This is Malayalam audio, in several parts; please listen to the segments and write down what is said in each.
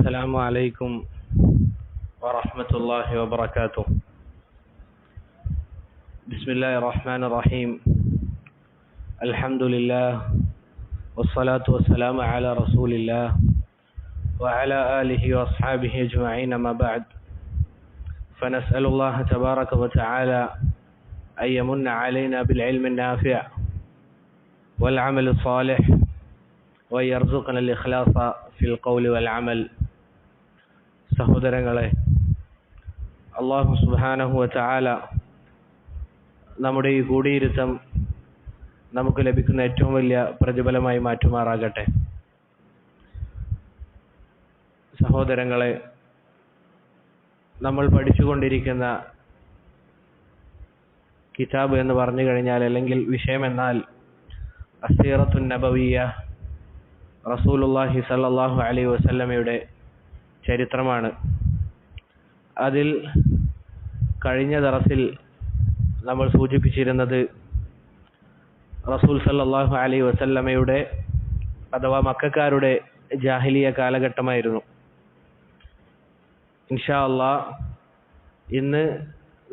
السلام عليكم ورحمة الله وبركاته. بسم الله الرحمن الرحيم. الحمد لله والصلاة والسلام على رسول الله وعلى آله وأصحابه أجمعين. ما بعد، فنسأل الله تبارك وتعالى أن يمن علينا بالعلم النافع والعمل الصالح وأن يرزقنا الإخلاص في القول والعمل. സഹോദരങ്ങളെ, അല്ലാഹു സുബ്ഹാനഹു വ തആല നമ്മുടെ ഈ കൂടിയിരുത്തം നമുക്ക് ലഭിക്കുന്ന ഏറ്റവും വലിയ പ്രതിഫലമായി മാറ്റുമാറാകട്ടെ. സഹോദരങ്ങളെ, നമ്മൾ പഠിച്ചുകൊണ്ടിരിക്കുന്ന കിതാബ് എന്ന് പറഞ്ഞു കഴിഞ്ഞാൽ, അല്ലെങ്കിൽ വിഷയം എന്നാൽ അസ്സീറത്തുൻ നബവിയ്യ, റസൂലുള്ളാഹി സ്വല്ലല്ലാഹു അലൈഹി വസല്ലമയുടെ ചരിത്രമാണ്. അതിൽ കഴിഞ്ഞ ദർസിൽ നമ്മൾ സൂചിപ്പിച്ചിരുന്നത് റസൂൽ സല്ലല്ലാഹു അലൈഹി വസല്ലമയുടെ അഥവാ മക്കക്കാരുടെ ജാഹിലിയ കാലഘട്ടമായിരുന്നു. ഇൻഷാ അല്ലാഹ് ഇന്ന്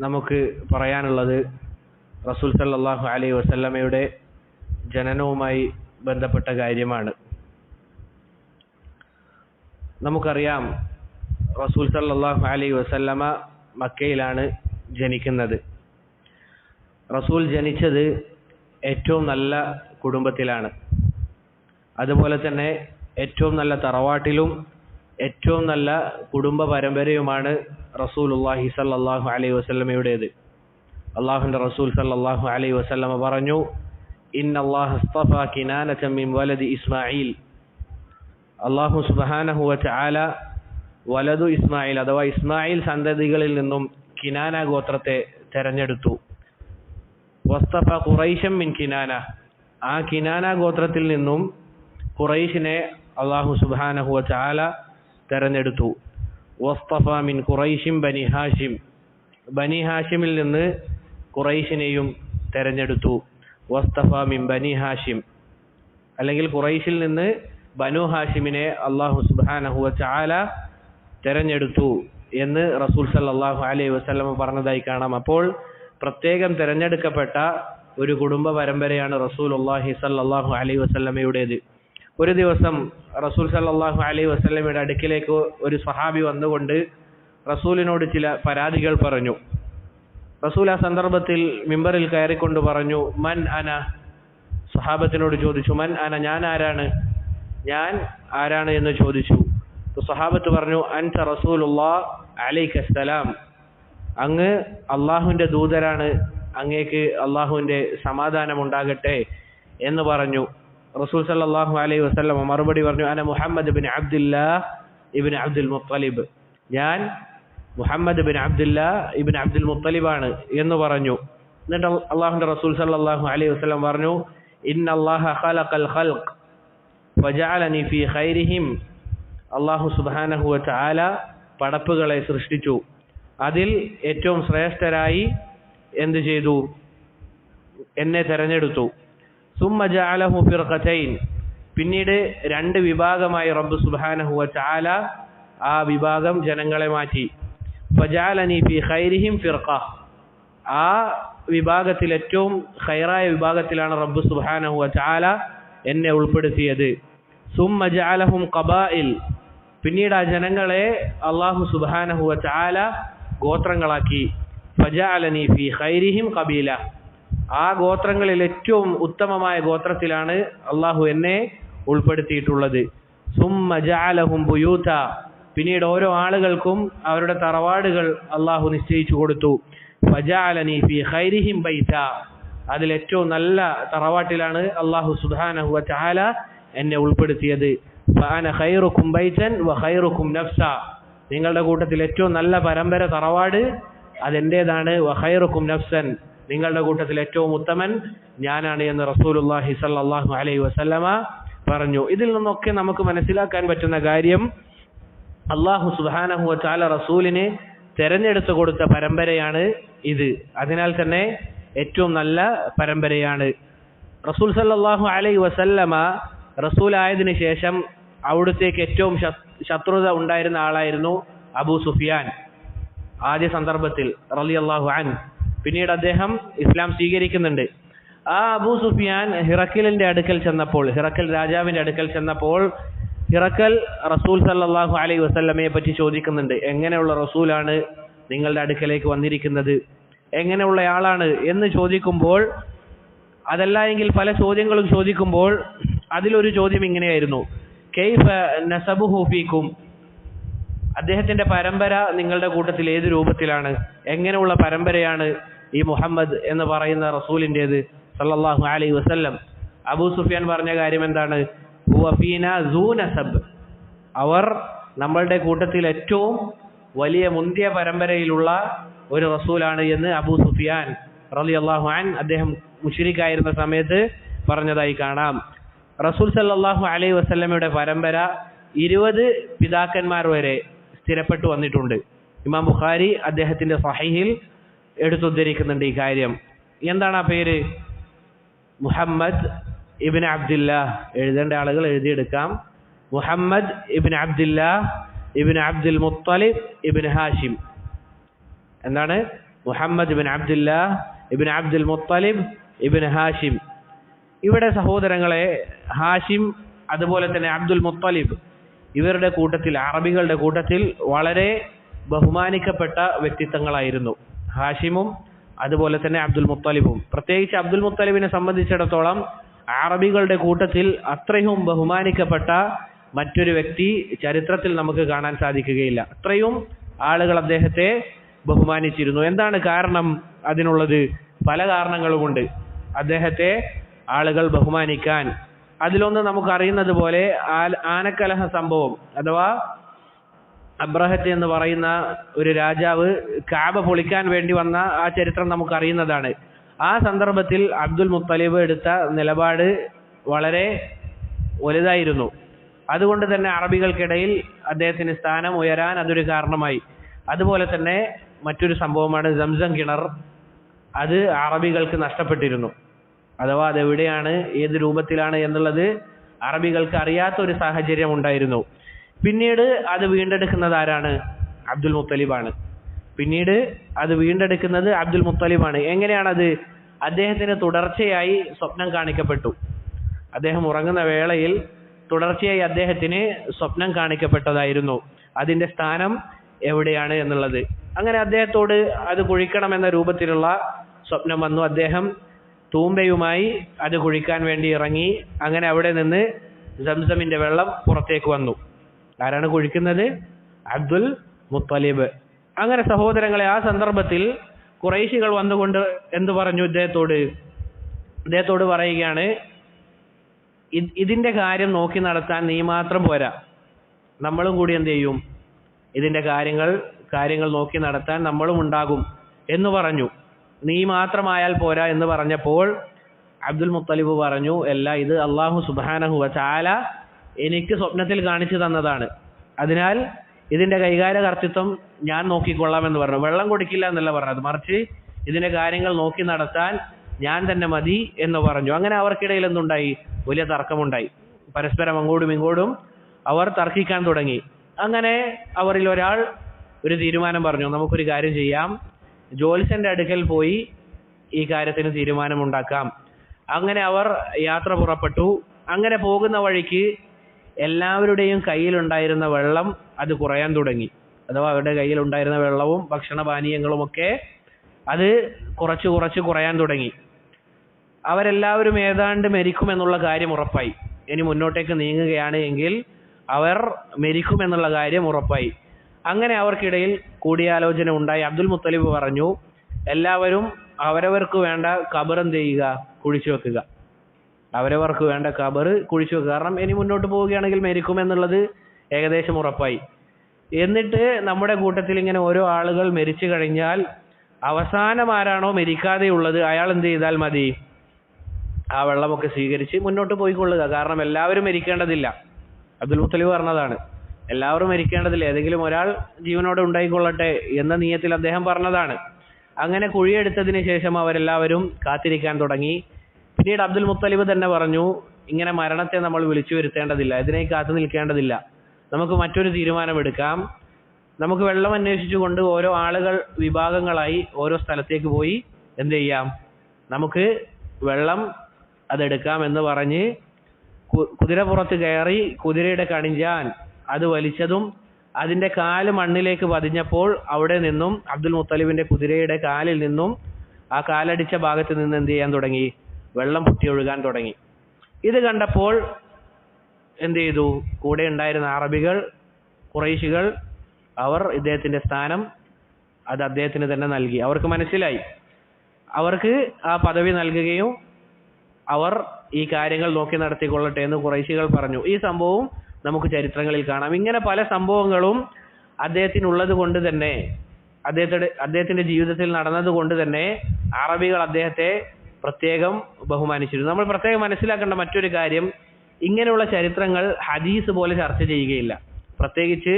നമുക്ക് പറയാനുള്ളത് റസൂൽ സല്ലല്ലാഹു അലൈഹി വസല്ലമയുടെ ജനനവുമായി ബന്ധപ്പെട്ട കാര്യമാണ്. നമുക്കറിയാം, റസൂൽ സല്ലല്ലാഹു അലൈഹി വസല്ലമ മക്കയിലാണ് ജനിക്കുന്നത്. റസൂൽ ജനിച്ചത് ഏറ്റവും നല്ല കുടുംബത്തിലാണ്. അതുപോലെ തന്നെ ഏറ്റവും നല്ല തറവാട്ടിലും ഏറ്റവും നല്ല കുടുംബ പരമ്പരയുമാണ് റസൂലുള്ളാഹി സല്ലല്ലാഹു അലൈഹി വസല്ലമയുടേത്. അല്ലാഹുവിൻ്റെ റസൂൽ സല്ലല്ലാഹു അലൈഹി വസല്ലമ പറഞ്ഞു, ഇന്നല്ലാഹ അസ്തഫാ കിനാനത മിൻ വലദി ഇസ്മാഈൽ. അല്ലാഹു സുബ്ഹാനഹു വ തആല വലദു ഇസ്മായിൽ അഥവാ ഇസ്മായിൽ സന്തതികളിൽ നിന്നും കിനാന ഗോത്രത്തെ തെരഞ്ഞെടുത്തു. വസ്തഫ ഖുറൈശം മിൻ കിനാന. ആ കിനാന ഗോത്രത്തിൽ നിന്നും ഖുറൈശിനെ അല്ലാഹു സുബ്ഹാനഹു വ തആല തെരഞ്ഞെടുത്തു. വസ്തഫ മിൻ ഖുറൈശിം ബനി ഹാഷിം. ബനി ഹാഷിമിൽ നിന്ന് ഖുറൈശിനെയും തെരഞ്ഞെടുത്തു. വസ്തഫ മിൻ ബനി ഹാഷിം, അല്ലെങ്കിൽ ഖുറൈശിൽ നിന്ന് ബനു ഹാഷിമിനെ അല്ലാഹു സുബ്ഹാനഹു വ തആല തെരഞ്ഞെടുത്തു എന്ന് റസൂൽ സല്ലല്ലാഹു അലൈഹി വസല്ലം പറഞ്ഞതായി കാണാം. അപ്പോൾ പ്രത്യേകം തെരഞ്ഞെടുക്കപ്പെട്ട ഒരു കുടുംബ പരമ്പരയാണ് റസൂലുള്ളാഹി സല്ലല്ലാഹു അലൈഹി വസല്ലമയുടേത്. ഒരു ദിവസം റസൂൽ സല്ലല്ലാഹു അലൈഹി വസല്ലമയുടെ അടുക്കിലേക്ക് ഒരു സ്വഹാബി വന്നുകൊണ്ട് റസൂലിനോട് ചില പരാതികൾ പറഞ്ഞു. റസൂൽ ആ സന്ദർഭത്തിൽ മിമ്പറിൽ കയറിക്കൊണ്ട് പറഞ്ഞു, മൻ അന. സ്വഹാബത്തിനോട് ചോദിച്ചു, മൻ അന, ഞാൻ ആരാണ്, ഞാൻ ആരാണ് എന്ന് ചോദിച്ചു. സ്വഹാബത്ത് പറഞ്ഞു, അൻത റസൂലുള്ളാഹ് അലൈക്കസ്സലാം. അങ്ങ് അള്ളാഹുവിൻ്റെ ദൂതരാണ്, അങ്ങേക്ക് അള്ളാഹുവിൻ്റെ സമാധാനം ഉണ്ടാകട്ടെ എന്ന് പറഞ്ഞു. റസൂൽ സല്ലല്ലാഹു അലൈഹി വസല്ലം മറുപടി പറഞ്ഞു, അന മുഹമ്മദ് ബിൻ അബ്ദുല്ലാഹ് ഇബ്നു അബ്ദുൽ മുത്തലിബ്. ഞാൻ മുഹമ്മദ് ബിൻ അബ്ദുല്ലാഹ് ഇബ്നു അബ്ദുൽ മുത്തലിബാണ് എന്ന് പറഞ്ഞു. എന്നിട്ട് അള്ളാഹുവിൻ്റെ റസൂൽ സല്ലല്ലാഹു അലൈഹി വസല്ലം പറഞ്ഞു, ഇന്നല്ലാഹ ഖലഖൽ ഖൽഖ് ഫജഅലനി ഫീ ഖൈരിഹിം. അല്ലാഹു സുബ്ഹാനഹു വ തആല പടപ്പുകളെ സൃഷ്ടിച്ചു, അതിൽ ഏറ്റവും ശ്രേഷ്ഠരായി എന്ത് ചെയ്തു, എന്നെ തെരഞ്ഞെടുത്തു. സുമ്മ ജഅലഹു ഫിർഖതൈൻ. പിന്നീട് രണ്ട് വിഭാഗമായി റബ്ബ് സുബ്ഹാനഹു വ തആല ആ വിഭാഗം ജനങ്ങളെ മാറ്റി. ഫജഅലനി ഫീ ഖൈരിഹിം ഫിർഖ. ആ വിഭാഗത്തിൽ ഏറ്റവും ഖൈറായ വിഭാഗത്തിലാണ് റബ്ബ് സുബ്ഹാനഹു വ തആല എന്നെ ഉൾപ്പെടുത്തിയത്. സുമ്മ ജഅലഹും ഖബാഇൽ. പിന്നീട് ആ ജനങ്ങളെ അല്ലാഹു സുബ്ഹാനഹു വ തആല ഗോത്രങ്ങളാക്കി. ഫജഅലനി ഫീ ഖൈരിഹിം ഖബീല. ആ ഗോത്രങ്ങളിൽ ഏറ്റവും ഉത്തമമായ ഗോത്രത്തിലാണ് അല്ലാഹു എന്നെ ഉൾപ്പെടുത്തിയിട്ടുള്ളത്. സുമ്മ ജഅലഹും ബുയൂത. പിന്നീട് ഓരോ ആളുകൾക്കും അവരുടെ തറവാടുകൾ അല്ലാഹു നിശ്ചയിച്ചു കൊടുത്തു. ഫജഅലനി ഫീ ഖൈരിഹിം ബൈത. അതിൽ ഏറ്റവും നല്ല തറവാട്ടിലാണ് അല്ലാഹു സുബ്ഹാനഹു വ തആല എന്നെ ഉൾപ്പെടുത്തിയത്. ഫഅന ഖൈറുക്കും ബൈതൻ വ ഖൈറുക്കും നഫ്സ. നിങ്ങളുടെ കൂട്ടത്തിൽ ഏറ്റവും നല്ല പരമ്പര തറവാട് അതെന്റേതാണ്. വ ഖൈറുക്കും നഫ്സൻ. നിങ്ങളുടെ കൂട്ടത്തിൽ ഏറ്റവും ഉത്തമൻ ഞാനാണ് എന്ന് റസൂലുള്ളാഹി സ്വല്ലല്ലാഹു അലൈഹി വസല്ലമ പറഞ്ഞു. ഇതിൽ നിന്നൊക്കെ നമുക്ക് മനസ്സിലാക്കാൻ പറ്റുന്ന കാര്യം, അല്ലാഹു സുബ്ഹാനഹു വ തആല റസൂലിനെ തെരഞ്ഞെടുത്തു കൊടുത്ത പരമ്പരയാണ് ഇത്. അതിനാൽ തന്നെ ഏറ്റവും നല്ല പരമ്പരയാണ്. റസൂൽ സല്ലല്ലാഹു അലൈഹി വസല്ലമ റസൂലായതിനു ശേഷം അവിടുത്തേക്ക് ഏറ്റവും ശത്രുത ഉണ്ടായിരുന്ന ആളായിരുന്നു അബൂ സുഫിയാൻ ആദ്യ സന്ദർഭത്തിൽ റളിയല്ലാഹു അൻഹു. പിന്നീട് അദ്ദേഹം ഇസ്ലാം സ്വീകരിക്കുന്നുണ്ട്. ആ അബൂ സുഫിയാൻ ഹിറക്കിലിന്റെ അടുക്കൽ ചെന്നപ്പോൾ, ഹിറക്കൽ രാജാവിന്റെ അടുക്കൽ ചെന്നപ്പോൾ ഹിറക്കൽ റസൂൽ സല്ലല്ലാഹു അലൈഹി വസല്ലമയെ പറ്റി ചോദിക്കുന്നുണ്ട്. എങ്ങനെയുള്ള റസൂലാണ് നിങ്ങളുടെ അടുക്കലേക്ക് വന്നിരിക്കുന്നത്, എങ്ങനെയുള്ള ആളാണ് എന്ന് ചോദിക്കുമ്പോൾ, അതല്ല എങ്കിൽ പല ചോദ്യങ്ങളും ചോദിക്കുമ്പോൾ അതിലൊരു ചോദ്യം ഇങ്ങനെയായിരുന്നു, കൈഫ നസബുഹു ഫീക്കും, അദ്ദേഹത്തിന്റെ പരമ്പര നിങ്ങളുടെ കൂട്ടത്തിൽ ഏത് രൂപത്തിലാണ്, എങ്ങനെയുള്ള പരമ്പരയാണ് ഈ മുഹമ്മദ് എന്ന് പറയുന്ന റസൂലിൻ്റെത് സല്ലല്ലാഹു അലൈഹി വസല്ലം. അബൂ സുഫിയാൻ പറഞ്ഞ കാര്യം എന്താണ്, ഹുവ ഫീനാ സൂ നസബ്, അവർ നമ്മളുടെ കൂട്ടത്തിൽ ഏറ്റവും വലിയ മുന്തിയ പരമ്പരയിലുള്ള ഒരു റസൂലാണ് എന്ന് അബൂ സുഫിയാൻ റളിയല്ലാഹു അൻഹു അദ്ദേഹം മുശ്രിക്കായിരുന്ന സമയത്ത് പറഞ്ഞതായി കാണാം. റസൂൽ സല്ലല്ലാഹു അലൈഹി വസല്ലമയുടെ പരമ്പര 20 പിതാക്കന്മാർ വരെ സ്ഥിരപ്പെട്ടു വന്നിട്ടുണ്ട്. ഇമാം ബുഖാരി അദ്ദേഹത്തിന്റെ സ്വഹീഹിൽ എടുത്തുദ്ധരിക്കുന്നുണ്ട് ഈ കാര്യം. എന്താണ് ആ പേര്? മുഹമ്മദ് ഇബ്നു അബ്ദുല്ലാഹ്. എഴുതേണ്ട ആളുകൾ എഴുതിയെടുക്കാം. മുഹമ്മദ് ഇബ്നു അബ്ദുല്ലാഹ് ഇബ്നു അബ്ദുൽ മുത്തലിബ് ഇബ്നു ഹാഷിം. എന്താണ്? മുഹമ്മദ് ഇബ്നു അബ്ദുല്ലാഹ് ഇബ്നു അബ്ദുൽ മുത്തലിബ് ഇബ്നു ഹാഷിം. ഇവിടെ സഹോദരങ്ങളെ, ഹാഷിം അതുപോലെ തന്നെ അബ്ദുൽ മുത്തലിബ് ഇവരുടെ കൂട്ടത്തിൽ, അറബികളുടെ കൂട്ടത്തിൽ വളരെ ബഹുമാനിക്കപ്പെട്ട വ്യക്തിത്വങ്ങളായിരുന്നു ഹാഷിമും അതുപോലെ തന്നെ അബ്ദുൽ മുത്തലിബും. പ്രത്യേകിച്ച് അബ്ദുൽ മുത്തലിബിനെ സംബന്ധിച്ചിടത്തോളം അറബികളുടെ കൂട്ടത്തിൽ അത്രയും ബഹുമാനിക്കപ്പെട്ട മറ്റൊരു വ്യക്തി ചരിത്രത്തിൽ നമുക്ക് കാണാൻ സാധിക്കുകയില്ല. അത്രയും ആളുകൾ അദ്ദേഹത്തെ ബഹുമാനിച്ചിരുന്നു. എന്താണ് കാരണം അതിനുള്ളത്? പല കാരണങ്ങളുമുണ്ട് അദ്ദേഹത്തെ ആളുകൾ ബഹുമാനിക്കാൻ. അതിലൊന്ന് നമുക്കറിയുന്നത് പോലെ ആനക്കലഹ സംഭവം, അഥവാ അബ്രഹത്ത് എന്ന് പറയുന്ന ഒരു രാജാവ് കഅബ പൊളിക്കാൻ വേണ്ടി വന്ന ആ ചരിത്രം നമുക്കറിയുന്നതാണ്. ആ സന്ദർഭത്തിൽ അബ്ദുൽ മുത്തലിബ് എടുത്ത നിലപാട് വളരെ വലുതായിരുന്നു. അതുകൊണ്ട് തന്നെ അറബികൾക്കിടയിൽ അദ്ദേഹത്തിന് സ്ഥാനം ഉയരാൻ അതൊരു കാരണമായി. അതുപോലെ തന്നെ മറ്റൊരു സംഭവമാണ് സംസം കിണർ. അത് അറബികൾക്ക് നഷ്ടപ്പെട്ടിരുന്നു. അഥവാ അതെവിടെയാണ്, ഏത് രൂപത്തിലാണ് എന്നുള്ളത് അറബികൾക്ക് അറിയാത്ത ഒരു സാഹചര്യം ഉണ്ടായിരുന്നു. പിന്നീട് അത് വീണ്ടെടുക്കുന്നത് ആരാണ്? അബ്ദുൽ മുത്തലിബാണ്. പിന്നീട് അത് വീണ്ടെടുക്കുന്നത് അബ്ദുൽ മുത്തലിബാണ്. എങ്ങനെയാണത്? അദ്ദേഹത്തിന് തുടർച്ചയായി സ്വപ്നം കാണിക്കപ്പെട്ടു. അദ്ദേഹം ഉറങ്ങുന്ന വേളയിൽ തുടർച്ചയായി അദ്ദേഹത്തിന് സ്വപ്നം കാണിക്കപ്പെട്ടതായിരുന്നു അതിന്റെ സ്ഥാനം എവിടെയാണ് എന്നുള്ളത്. അങ്ങനെ അദ്ദേഹത്തോട് അത് കുഴിക്കണമെന്ന രൂപത്തിലുള്ള സ്വപ്നം വന്നു. അദ്ദേഹം തൂമ്പയുമായി അത് കുഴിക്കാൻ വേണ്ടി ഇറങ്ങി. അങ്ങനെ അവിടെ നിന്ന് സംസമിന്റെ വെള്ളം പുറത്തേക്ക് വന്നു. ആരാണ് കുഴിക്കുന്നത്? അബ്ദുൽ മുത്തലിബ്. അങ്ങനെ സഹോദരങ്ങളെ, ആ സന്ദർഭത്തിൽ ഖുറൈശികൾ വന്നുകൊണ്ട് എന്തു പറഞ്ഞു? ഇദ്ദേഹത്തോട് പറയുകയാണ്, ഇതിന്റെ കാര്യം നോക്കി നടത്താൻ നീ മാത്രം പോരാ, നമ്മളും കൂടി എന്ത് ചെയ്യും? ഇതിന്റെ കാര്യങ്ങൾ നോക്കി നടത്താൻ നമ്മളും ഉണ്ടാകും എന്ന് പറഞ്ഞു. നീ മാത്രമായാൽ പോരാ എന്ന് പറഞ്ഞപ്പോൾ അബ്ദുൽ മുത്തലിബ് പറഞ്ഞു, അല്ല, ഇത് അല്ലാഹു സുബ്ഹാനഹു വ തആല എനിക്ക് സ്വപ്നത്തിൽ കാണിച്ചു തന്നതാണ്. അതിനാൽ ഇതിന്റെ കൈകാര്യകർത്തൃത്വം ഞാൻ നോക്കിക്കൊള്ളാമെന്ന് പറഞ്ഞു. വെള്ളം കൊടുക്കില്ല എന്നല്ല പറഞ്ഞത്, മറിച്ച് ഇതിന്റെ കാര്യങ്ങൾ നോക്കി നടത്താൻ ഞാൻ തന്നെ മതി എന്ന് പറഞ്ഞു. അങ്ങനെ അവർക്കിടയിൽ എന്തുണ്ടായി? വലിയ തർക്കമുണ്ടായി. പരസ്പരം അങ്ങോട്ടും ഇങ്ങോട്ടും അവർ തർക്കിക്കാൻ തുടങ്ങി. അങ്ങനെ അവരിൽ ഒരാൾ ഒരു തീരുമാനം പറഞ്ഞു, നമുക്കൊരു കാര്യം ചെയ്യാം, ജ്യോത്സ്യന്റെ അടുക്കൽ പോയി ഈ കാര്യത്തിന് തീരുമാനമുണ്ടാക്കാം. അങ്ങനെ അവർ യാത്ര പുറപ്പെട്ടു. അങ്ങനെ പോകുന്ന വഴിക്ക് എല്ലാവരുടെയും കയ്യിലുണ്ടായിരുന്ന വെള്ളം അത് കുറയാൻ തുടങ്ങി. അഥവാ അവരുടെ കയ്യിലുണ്ടായിരുന്ന വെള്ളവും ഭക്ഷണപാനീയങ്ങളുമൊക്കെ അത് കുറച്ച് കുറയാൻ തുടങ്ങി. അവരെല്ലാവരും ഏതാണ്ട് മരിക്കുമെന്നുള്ള കാര്യം ഉറപ്പായി. ഇനി മുന്നോട്ടേക്ക് നീങ്ങുകയാണ് എങ്കിൽ അവർ മരിക്കുമെന്നുള്ള കാര്യം ഉറപ്പായി. അങ്ങനെ അവർക്കിടയിൽ കൂടിയാലോചന ഉണ്ടായി. അബ്ദുൽ മുത്തലിബ് പറഞ്ഞു, എല്ലാവരും അവരവർക്ക് വേണ്ട ഖബർ എന്ത് ചെയ്യുക? കുഴിച്ചു വെക്കുക. അവരവർക്ക് വേണ്ട ഖബർ കുഴിച്ചു വെക്കുക. കാരണം ഇനി മുന്നോട്ട് പോവുകയാണെങ്കിൽ മരിക്കുമെന്നുള്ളത് ഏകദേശം ഉറപ്പായി. എന്നിട്ട് നമ്മുടെ കൂട്ടത്തിൽ ഇങ്ങനെ ഓരോ ആളുകൾ മരിച്ചു കഴിഞ്ഞാൽ അവസാനം ആരാണോ മരിക്കാതെയുള്ളത് അയാൾ എന്ത് ചെയ്താൽ മതി? ആ വെള്ളമൊക്കെ സ്വീകരിച്ച് മുന്നോട്ട് പോയിക്കൊള്ളുക. കാരണം എല്ലാവരും മരിക്കേണ്ടതില്ല. അബ്ദുൽ മുത്തലിബ് പറഞ്ഞതാണ്, എല്ലാവരും മരിക്കേണ്ടതില്ല, ഏതെങ്കിലും ഒരാൾ ജീവനോടെ ഉണ്ടായിക്കൊള്ളട്ടെ എന്ന നിയത്തിൽ അദ്ദേഹം പറഞ്ഞതാണ്. അങ്ങനെ കുഴിയെടുത്തതിന് ശേഷം അവരെല്ലാവരും കാത്തിരിക്കാൻ തുടങ്ങി. പിന്നീട് അബ്ദുൽ മുത്തലിബ് തന്നെ പറഞ്ഞു, ഇങ്ങനെ മരണത്തെ നമ്മൾ വിളിച്ചു വരുത്തേണ്ടതില്ല, ഇതിനേക്ക് കാത്തു നിൽക്കേണ്ടതില്ല. നമുക്ക് മറ്റൊരു തീരുമാനമെടുക്കാം. നമുക്ക് വെള്ളം അന്വേഷിച്ചുകൊണ്ട് ഓരോ ആളുകൾ വിഭാഗങ്ങളായി ഓരോ സ്ഥലത്തേക്ക് പോയി എന്ത് ചെയ്യാം, നമുക്ക് വെള്ളം അതെടുക്കാം എന്ന് പറഞ്ഞ് കുതിരപ്പുറത്ത് കയറി കുതിരയുടെ കണിഞ്ചാൻ അത് വലിച്ചതും അതിൻ്റെ കാല് മണ്ണിലേക്ക് പതിഞ്ഞപ്പോൾ അവിടെ നിന്നും അബ്ദുൽ മുത്തലിബിൻ്റെ കുതിരയുടെ കാലിൽ നിന്നും ആ കാലടിച്ച ഭാഗത്ത് നിന്ന് എന്ത് ചെയ്യാൻ തുടങ്ങി, വെള്ളം പൊട്ടിയൊഴുകാൻ തുടങ്ങി. ഇത് കണ്ടപ്പോൾ എന്ത് ചെയ്തു, കൂടെ ഉണ്ടായിരുന്ന അറബികൾ, ഖുറൈശികൾ, അവർ ഇദ്ദേഹത്തിൻ്റെ സ്ഥാനം അത് അദ്ദേഹത്തിന് തന്നെ നൽകി. അവർക്ക് മനസ്സിലായി, അവർക്ക് ആ പദവി നൽകുകയും അവർ ഈ കാര്യങ്ങൾ നോക്കി നടത്തിക്കൊള്ളട്ടെ എന്ന് ഖുറൈശികൾ പറഞ്ഞു. ഈ സംഭവം നമുക്ക് ചരിത്രങ്ങളിൽ കാണാം. ഇങ്ങനെ പല സംഭവങ്ങളും അദ്ദേഹത്തിനുള്ളത് കൊണ്ട് തന്നെ, അദ്ദേഹത്തിന്റെ ജീവിതത്തിൽ നടന്നത് കൊണ്ട് തന്നെ അറബികൾ അദ്ദേഹത്തെ പ്രത്യേകം ബഹുമാനിച്ചിരുന്നു. നമ്മൾ പ്രത്യേകം മനസ്സിലാക്കേണ്ട മറ്റൊരു കാര്യം, ഇങ്ങനെയുള്ള ചരിത്രങ്ങൾ ഹദീസ് പോലെ ചർച്ച ചെയ്യുകയില്ല. പ്രത്യേകിച്ച്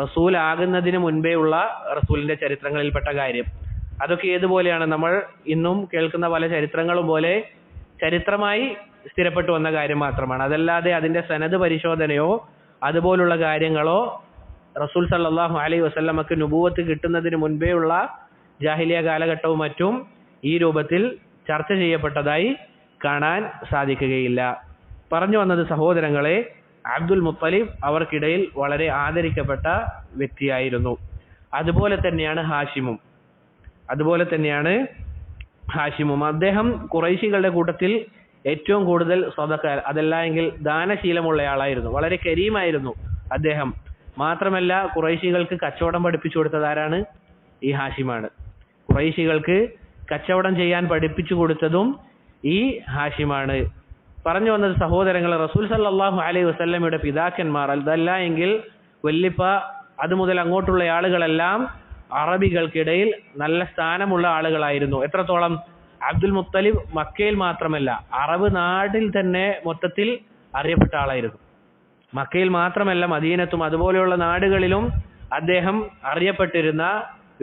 റസൂൽ ആകുന്നതിന് മുൻപേ ഉള്ള റസൂലിന്റെ ചരിത്രങ്ങളിൽപ്പെട്ട കാര്യം, അതൊക്കെ ഏതുപോലെയാണ്, നമ്മൾ ഇന്നും കേൾക്കുന്ന പല ചരിത്രങ്ങളും പോലെ ചരിത്രമായി സ്ഥിരപ്പെട്ടു വന്ന കാര്യം മാത്രമാണ്. അതല്ലാതെ അതിന്റെ സനദ് പരിശോധനയോ അതുപോലുള്ള കാര്യങ്ങളോ റസൂൽ സല്ലല്ലാഹു അലൈഹി വസല്ലമക്ക് നുബുവത്ത് കിട്ടുന്നതിന് മുൻപേ ഉള്ള ജാഹിലിയ കാലഘട്ടവും മറ്റും ഈ രൂപത്തിൽ ചർച്ച ചെയ്യപ്പെട്ടതായി കാണാൻ സാധിക്കുകയില്ല. പറഞ്ഞു വന്നത് സഹോദരങ്ങളെ, അബ്ദുൽ മുത്തലിബ് അവർക്കിടയിൽ വളരെ ആദരിക്കപ്പെട്ട വ്യക്തിയായിരുന്നു. അതുപോലെ തന്നെയാണ് ഹാഷിമും. അദ്ദേഹം ഖുറൈശികളുടെ കൂട്ടത്തിൽ ഏറ്റവും കൂടുതൽ സ്വതക്ക, അതല്ല എങ്കിൽ ദാനശീലമുള്ള ആളായിരുന്നു. വളരെ കരീമായിരുന്നു അദ്ദേഹം. മാത്രമല്ല ഖുറൈശികൾക്ക് കച്ചവടം പഠിപ്പിച്ചു കൊടുത്തത് ആരാണ്? ഈ ഹാഷിമാണ്. ഖുറൈശികൾക്ക് കച്ചവടം ചെയ്യാൻ പഠിപ്പിച്ചു കൊടുത്തതും ഈ ഹാഷിമാണ്. പറഞ്ഞു വന്നത് സഹോദരങ്ങൾ, റസൂൽ സല്ലല്ലാഹു അലൈഹി വസല്ലമയുടെ പിതാക്കന്മാർ, അതല്ല എങ്കിൽ വല്ലിപ്പ, അതുമുതൽ അങ്ങോട്ടുള്ള ആളുകളെല്ലാം അറബികൾക്കിടയിൽ നല്ല സ്ഥാനമുള്ള ആളുകളായിരുന്നു. എത്രത്തോളം? അബ്ദുൽ മുത്തലിബ് മക്കയിൽ മാത്രമല്ല അറബ് നാട്ടിൽ തന്നെ മൊത്തത്തിൽ അറിയപ്പെട്ട ആളായിരുന്നു. മക്കയിൽ മാത്രമല്ല മദീനത്തും അതുപോലെയുള്ള നാടുകളിലും അദ്ദേഹം അറിയപ്പെട്ടിരുന്ന